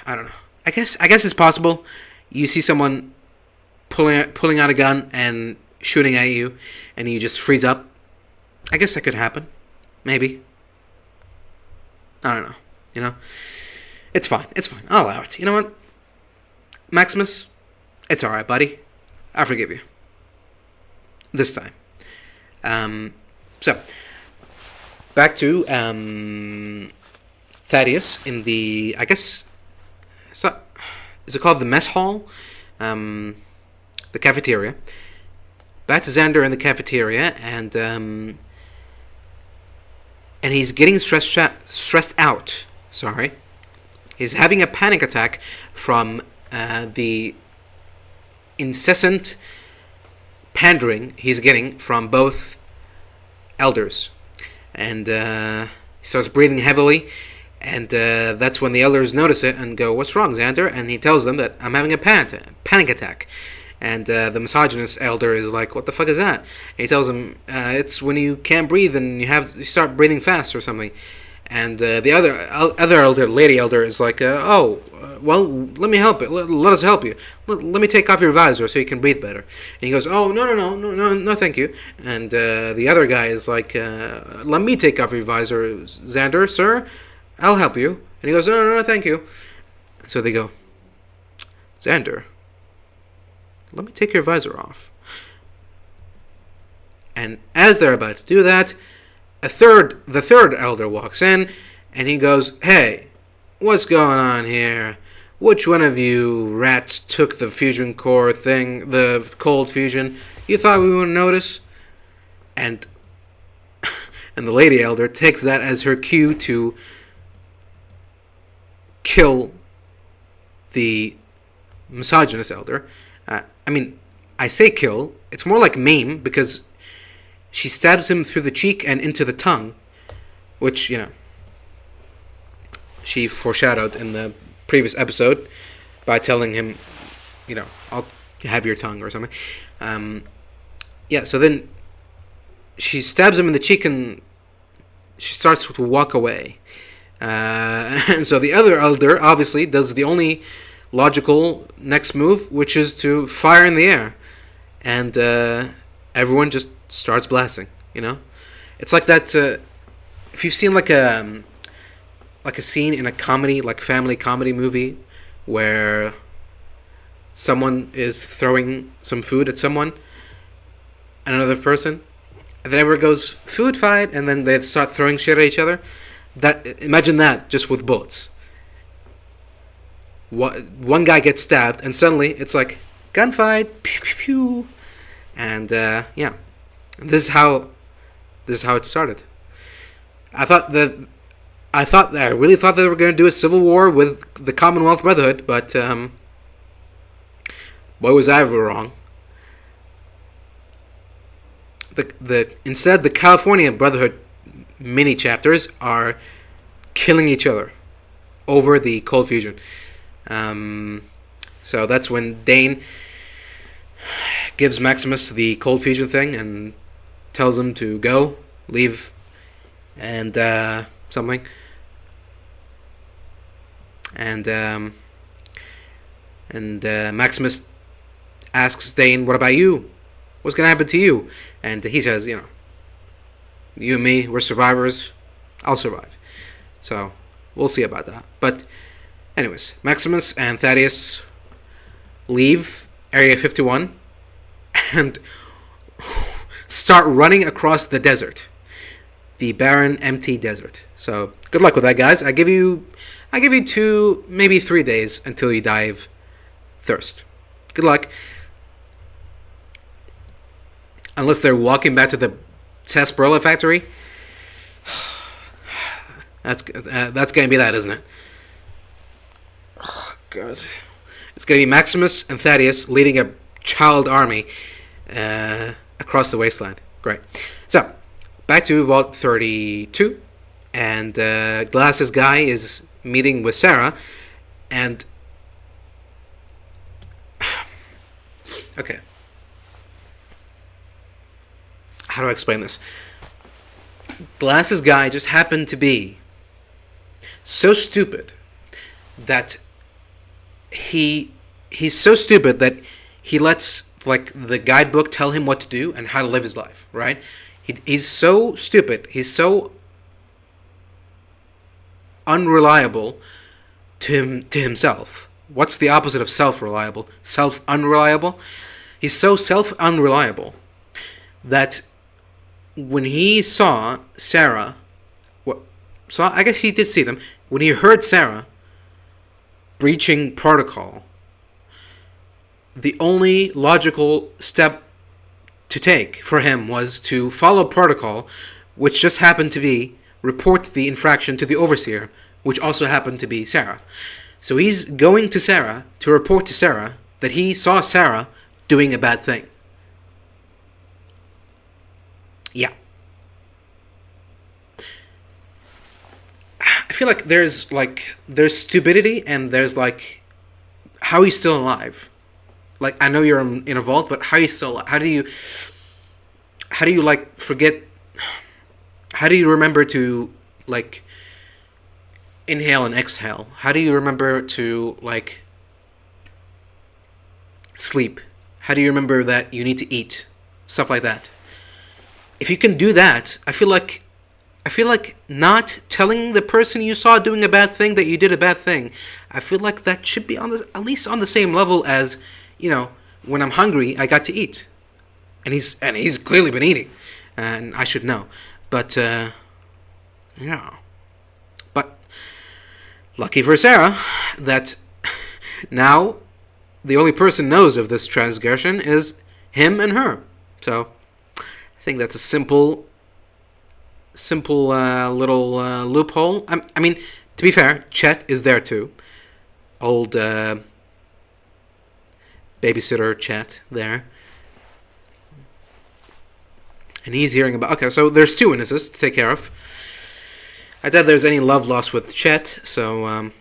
don't know. I guess it's possible. You see someone pulling out a gun and shooting at you, and you just freeze up I guess that could happen. Maybe. I don't know. You know? It's fine. It's fine. I'll allow it. You know what? Maximus, it's alright, buddy. I forgive you. This time. So, back to Thaddeus in the, I guess, is it called the mess hall? The cafeteria. Back to Xander in the cafeteria, and he's getting stressed out. Sorry. He's having a panic attack from the incessant pandering he's getting from both elders. And he starts breathing heavily, and that's when the elders notice it and go, "What's wrong, Xander?" And he tells them that, "I'm having a panic attack." And the misogynist elder is like, "What the fuck is that?" And he tells him, "It's when you can't breathe and you start breathing fast or something." And the other elder, lady elder, is like, well, let me help it. Let us help you. Let me take off your visor so you can breathe better." And he goes, "Oh, no, thank you." And the other guy is like, "Let me take off your visor, Xander, sir. I'll help you." And he goes, No, thank you." So they go, "Xander, let me take your visor off." And as they're about to do that, the third elder walks in, and he goes, "Hey, what's going on here? Which one of you rats took the fusion core thing, the cold fusion? You thought we wouldn't notice?" And the lady elder takes that as her cue to kill the misogynist elder. I say kill. It's more like maim, because she stabs him through the cheek and into the tongue, which, she foreshadowed in the previous episode by telling him, "I'll have your tongue," or something. So then she stabs him in the cheek and she starts to walk away. And so the other elder obviously does the only logical next move, which is to fire in the air. And everyone just starts blasting, It's like that, if you've seen like a scene in a comedy, like family comedy movie, where someone is throwing some food at someone and another person, and then everyone goes, "Food fight," and then they start throwing shit at each other. Imagine that, just with bullets. One guy gets stabbed, and suddenly it's like, gunfight, pew pew pew. And this is how it started. I really thought they were going to do a civil war with the Commonwealth Brotherhood, but boy, was I ever wrong. Instead, the California Brotherhood mini chapters are killing each other over the cold fusion. So that's when Dane gives Maximus the cold fusion thing and tells him to go, leave, and something. And Maximus asks Dane, "What about you? What's gonna happen to you?" And he says, "You and me, we're survivors. I'll survive." So we'll see about that. But anyways, Maximus and Thaddeus leave Area 51 and start running across the desert, the barren, empty desert. So good luck with that, guys. I give you 2, maybe 3 days until you die of thirst. Good luck. Unless they're walking back to the Sarsaparilla factory. That's gonna be that, isn't it? Oh, God. It's gonna be Maximus and Thaddeus leading a child army across the wasteland. Great. So, back to Vault 32, and Glasses Guy is meeting with Sarah, and okay. How do I explain this? Glasses Guy just happened to be so stupid that he's so stupid that he lets, like, the guidebook tell him what to do and how to live his life, right? He's so stupid. He's so unreliable to himself. What's the opposite of self-reliable? Self-unreliable? He's so self-unreliable that when he saw Sarah, I guess he did see them, when he heard Sarah breaching protocol, the only logical step to take for him was to follow protocol, which just happened to be report the infraction to the overseer, which also happened to be Sarah. So he's going to Sarah to report to Sarah that he saw Sarah doing a bad thing. Yeah. I feel like there's stupidity and there's like how he's still alive. Like, I know you're in a vault, but how are you still alive? How do you like forget? How do you remember to like inhale and exhale? How do you remember to like sleep? How do you remember that you need to eat? Stuff like that. If you can do that, I feel like not telling the person you saw doing a bad thing that you did a bad thing, I feel like that should be at least on the same level as, when I'm hungry, I got to eat. And he's clearly been eating. And I should know. But, yeah. But, lucky for Sarah, that now the only person knows of this transgression is him and her. So, I think that's a simple little loophole. I mean, to be fair, Chet is there too. Old babysitter Chet there. And he's hearing about... Okay, so there's two witnesses to take care of. I doubt there's any love lost with Chet, so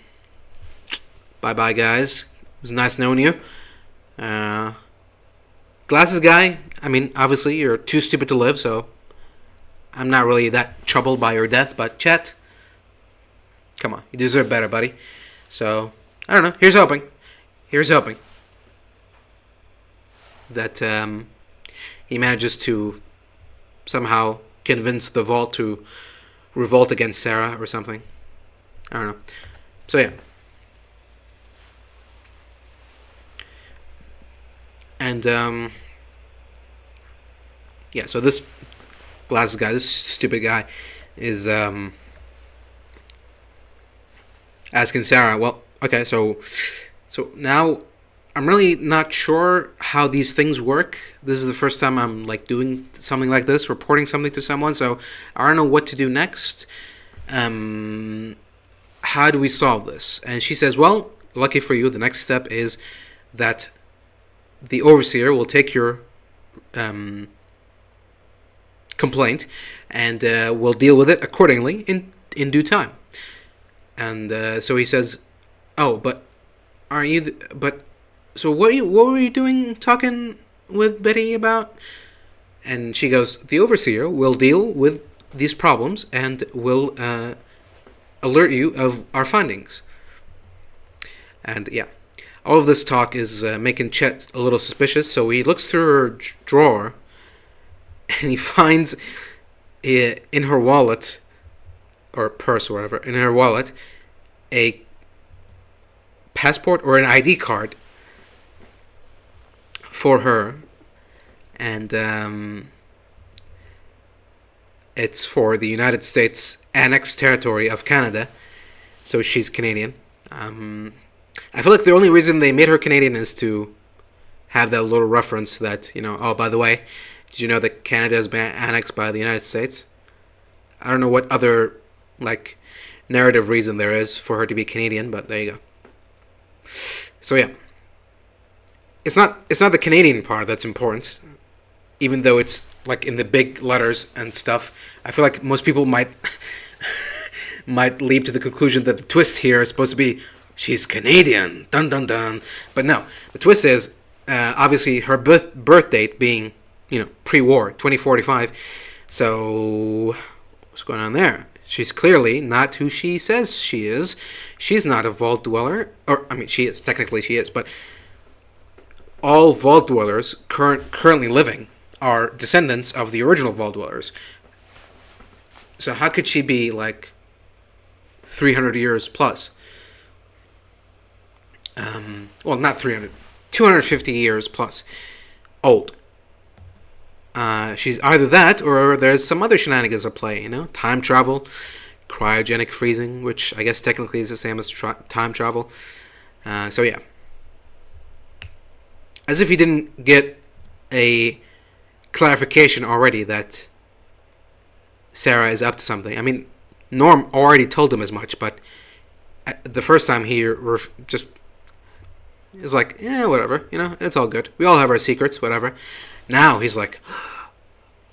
bye-bye, guys. It was nice knowing you. Glasses guy, I mean, obviously you're too stupid to live, so I'm not really that troubled by your death, but Chet, come on, you deserve better, buddy. So, I don't know, here's hoping that he manages to somehow convince the vault to revolt against Sarah or something. I don't know. So, yeah. And, yeah, so this glasses guy, this stupid guy, is asking Sarah, well, okay, so now I'm really not sure how these things work. This is the first time I'm like doing something like this, reporting something to someone, so I don't know what to do next. How do we solve this? And she says, well, lucky for you, the next step is that the overseer will take your complaint and will deal with it accordingly in due time. And so he says, oh, but aren't you but so what were you doing talking with Betty about? And she goes, the overseer will deal with these problems and will alert you of our findings. And yeah, all of this talk is making Chet a little suspicious, so he looks through her drawer and he finds in her wallet, or purse or whatever, in her wallet, a passport or an ID card for her. And it's for the United States annexed territory of Canada, so she's Canadian. I feel like the only reason they made her Canadian is to have that little reference that, oh, by the way, did you know that Canada has been annexed by the United States? I don't know what other, like, narrative reason there is for her to be Canadian, but there you go. So yeah. It's not the Canadian part that's important, even though it's, like, in the big letters and stuff. I feel like most people might leap to the conclusion that the twist here is supposed to be, she's Canadian, dun dun dun. But no, the twist is, obviously, her birth date being, pre-war, 2045. So, what's going on there? She's clearly not who she says she is. She's not a vault dweller. She is. Technically, she is. But all vault dwellers currently living are descendants of the original Vault Dwellers. So how could she be like 300 years plus? Well, not 300, 250 years plus old. She's either that or there's some other shenanigans at play, time travel, cryogenic freezing, which I guess technically is the same as time travel. So yeah. As if he didn't get a clarification already that Sarah is up to something. I mean, Norm already told him as much, but the first time he just is like, yeah, whatever, it's all good. We all have our secrets, whatever. Now he's like,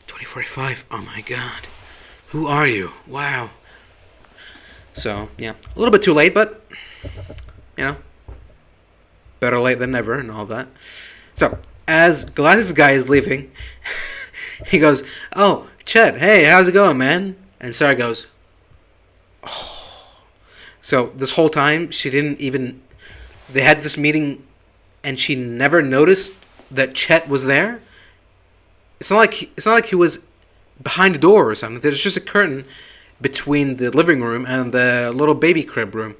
2045, oh my god, who are you? Wow. So, yeah, a little bit too late, but, better late than never and all that. So, as Glasses Guy is leaving, he goes, oh, Chet, hey, how's it going, man? And Sarah goes, oh. So, this whole time, she didn't even... They had this meeting, and she never noticed that Chet was there. It's not like he was behind a door or something. There's just a curtain between the living room and the little baby crib room,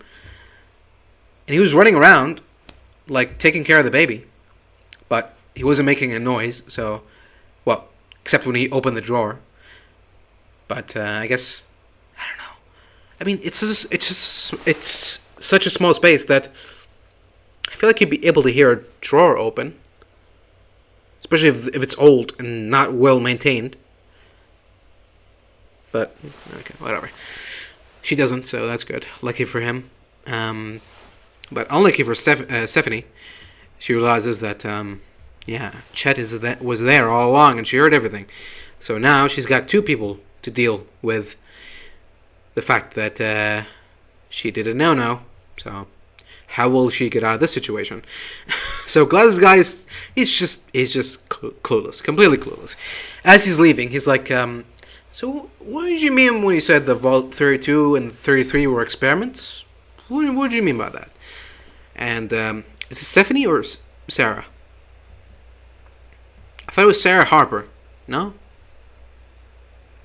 and he was running around, like taking care of the baby, but he wasn't making a noise. So, well, except when he opened the drawer. But I guess I don't know. I mean, it's such a small space that I feel like you'd be able to hear a drawer open, especially if it's old and not well maintained. But, okay, whatever. She doesn't, so that's good. Lucky for him. But unlucky for Stephanie. She realizes that, Chet was there all along and she heard everything. So now she's got two people to deal with the fact that she did a no-no. So how will she get out of this situation? So Glasses Guy he's just clueless, completely clueless. As he's leaving, he's like, so what did you mean when you said the Vault 32 and 33 were experiments? What did you mean by that? And is it Stephanie or Sarah? I thought it was Sarah Harper. No?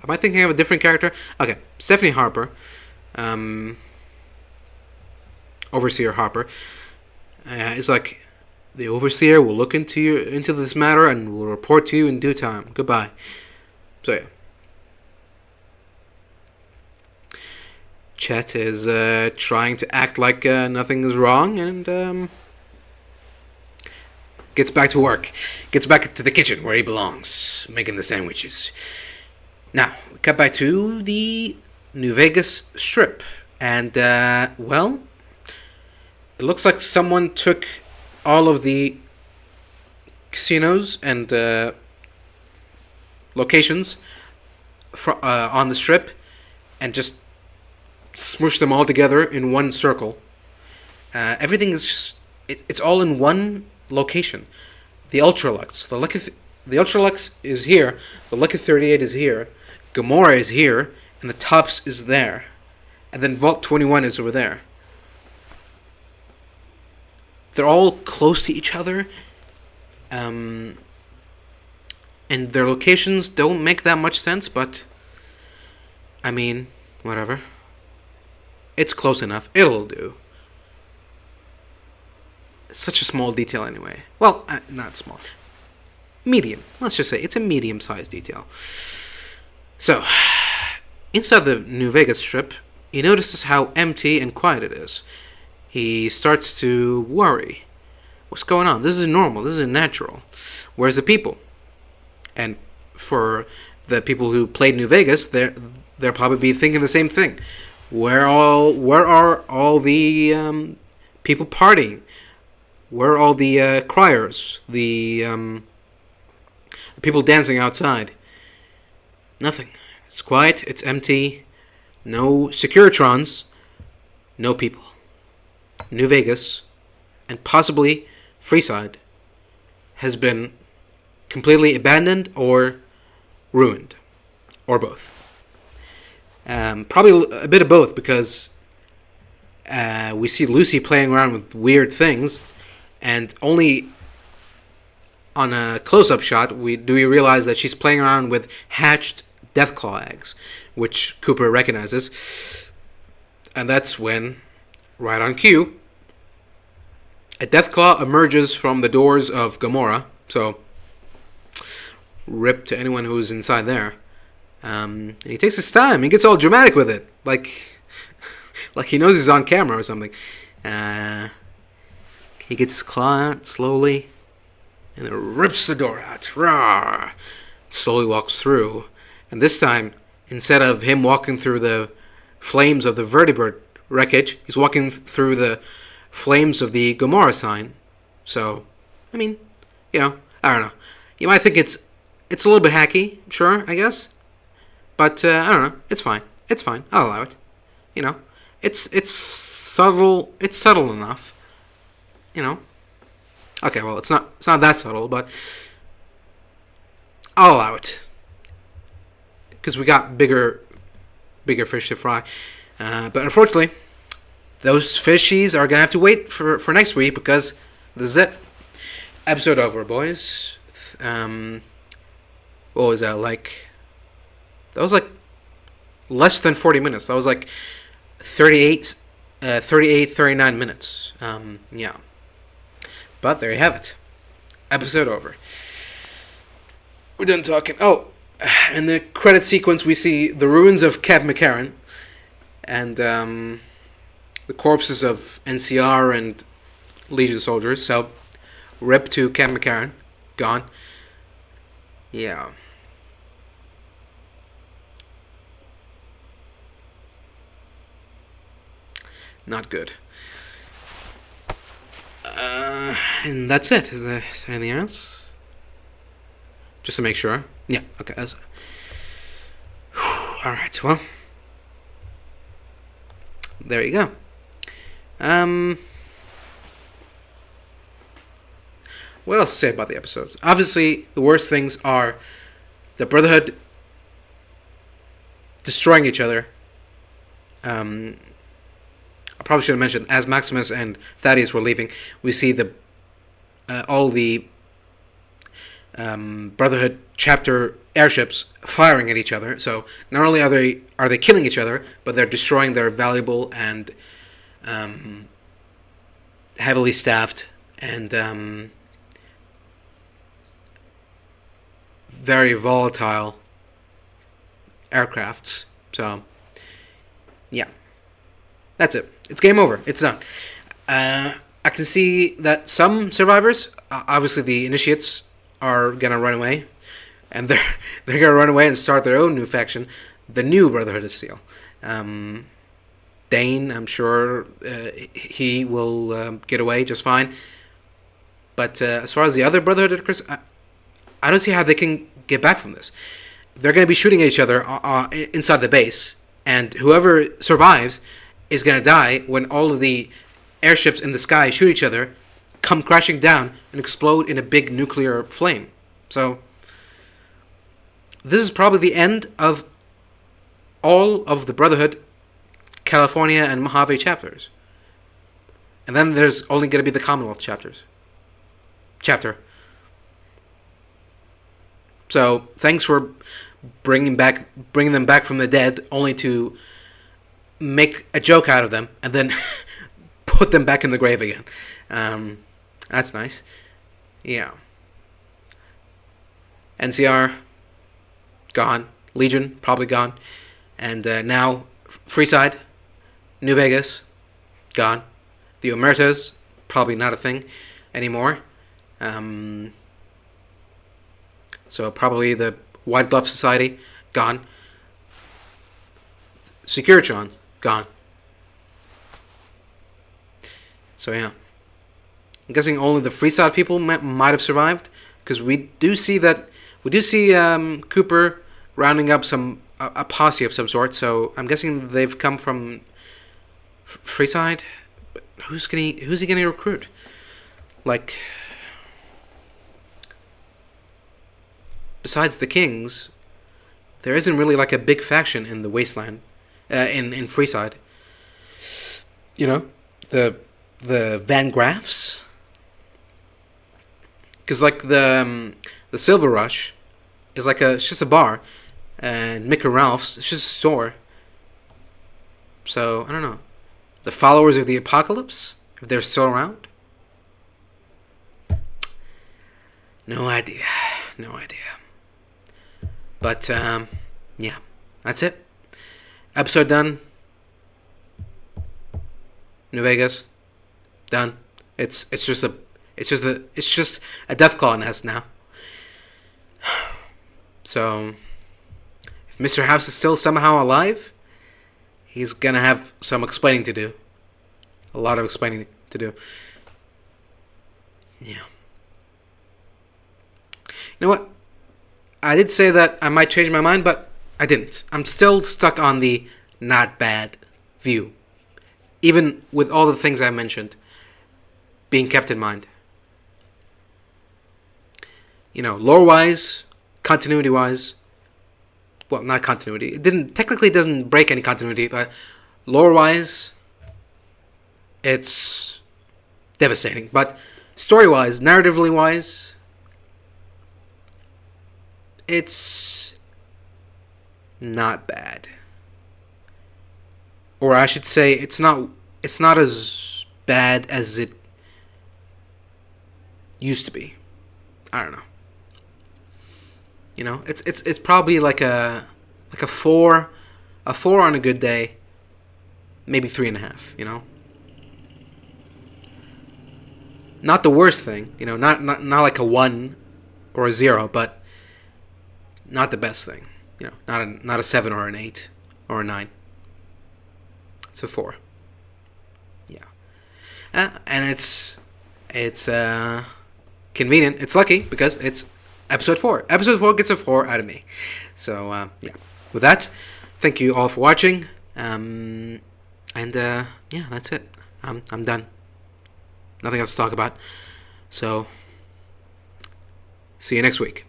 Am I thinking of a different character? Okay, Stephanie Harper. Overseer Harper is like, the Overseer will look into this matter and will report to you in due time. Goodbye. So yeah, Chet is trying to act like nothing is wrong and gets back to work. Gets back to the kitchen where he belongs, making the sandwiches. Now, we cut back to the New Vegas Strip. And, well, it looks like someone took all of the casinos and locations on the Strip and just smushed them all together in one circle. Everything is just... It's all in one location. The Ultralux. The Ultralux is here. The Lucky 38 is here. Gamora is here. And the Tops is there. And then Vault 21 is over there. They're all close to each other. And their locations don't make that much sense, but... I mean, whatever. It's close enough. It'll do. It's such a small detail anyway. Well, not small. Medium. Let's just say it's a medium-sized detail. So, inside the New Vegas Strip, he notices how empty and quiet it is. He starts to worry. What's going on? This is normal. This is natural. Where's the people? And for the people who played New Vegas, they'll probably be thinking the same thing. Where are all the people partying? Where are all the criers? The people dancing outside? Nothing. It's quiet. It's empty. No Securitrons. No people. New Vegas, and possibly Freeside, has been completely abandoned or ruined, or both. Probably a bit of both, because we see Lucy playing around with weird things, and only on a close-up shot, we realize that she's playing around with hatched Deathclaw eggs, which Cooper recognizes. And that's when, right on cue, a Deathclaw emerges from the doors of Gamorra. So, rip to anyone who's inside there. And he takes his time. He gets all dramatic with it, like he knows he's on camera or something. He gets his claw out slowly, and then rips the door out. Rawr! Slowly walks through, and this time, instead of him walking through the flames of the vertebrate wreckage, he's walking through the flames of the Gamorra sign. So, I mean, I don't know. You might think it's a little bit hacky, sure, I guess. But, I don't know. It's fine. It's fine. I'll allow it. It's subtle. It's subtle enough. Okay, well, it's not that subtle, but I'll allow it. Because we got bigger fish to fry. But unfortunately, those fishies are going to have to wait for next week, because this is it. Episode over, boys. What was that, like? That was like less than 40 minutes. That was like 39 minutes. Yeah. But there you have it. Episode over. We're done talking. Oh, in the credit sequence, we see the ruins of Cap McCarran and the corpses of NCR and Legion soldiers. So, rip to Cap McCarran. Gone. Yeah. Not good. And that's it. Is there anything else? Just to make sure. Yeah, okay. Alright, well. There you go. What else to say about the episodes? Obviously, the worst things are the Brotherhood destroying each other. I probably should have mentioned, as Maximus and Thaddeus were leaving, we see all the Brotherhood chapter airships firing at each other. So not only are they killing each other, but they're destroying their valuable and heavily staffed and very volatile aircrafts. So yeah, that's it. It's game over. It's done. I can see that some survivors, obviously the initiates, are gonna run away, and they're gonna run away and start their own new faction, the New Brotherhood of Steel. Dane, I'm sure he will get away just fine. But as far as the other Brotherhood, Chris, I don't see how they can get back from this. They're gonna be shooting at each other inside the base, and whoever survives is going to die when all of the airships in the sky shoot each other, come crashing down, and explode in a big nuclear flame. So, this is probably the end of all of the Brotherhood, California, and Mojave chapters. And then there's only going to be the Commonwealth chapter. So, thanks for bringing them back from the dead, only to make a joke out of them, and then put them back in the grave again. That's nice. Yeah. NCR, gone. Legion, probably gone. And now, Freeside, New Vegas, gone. The Omertas, probably not a thing anymore. So probably the White Glove Society, gone. Securitron, gone. So yeah, I'm guessing only the Freeside people might have survived, because we do see Cooper rounding up a posse of some sort. So I'm guessing they've come from Freeside. But who's he gonna recruit? Like, besides the Kings, there isn't really like a big faction in the Wasteland. In Freeside, the Van Graffs, because like the Silver Rush is like it's just a bar, and Mick and Ralph's it's just a store. So I don't know. The followers of the apocalypse, if they're still around. No idea. No idea. But yeah, that's it. Episode done. New Vegas done. It's just a Deathclaw nest now. So if Mr. House is still somehow alive, he's gonna have some explaining to do. A lot of explaining to do. Yeah. You know what? I did say that I might change my mind, but I didn't. I'm still stuck on the not bad view. Even with all the things I mentioned being kept in mind. You know, lore-wise, continuity-wise, well, not continuity. It technically doesn't break any continuity, but lore-wise, it's devastating. But story-wise, narratively-wise, it's not bad. Or I should say, it's not as bad as it used to be. I don't know. You know, it's probably like a 4 on a good day, maybe 3.5. You know, not the worst thing. You know, not like a 1 or a 0, but not the best thing. You know, not a 7 or an 8 or a 9. It's a 4. Yeah, and it's convenient. It's lucky because it's episode 4. Episode 4 gets a 4 out of me. So yeah. With that, thank you all for watching. And yeah, that's it. I'm done. Nothing else to talk about. So see you next week.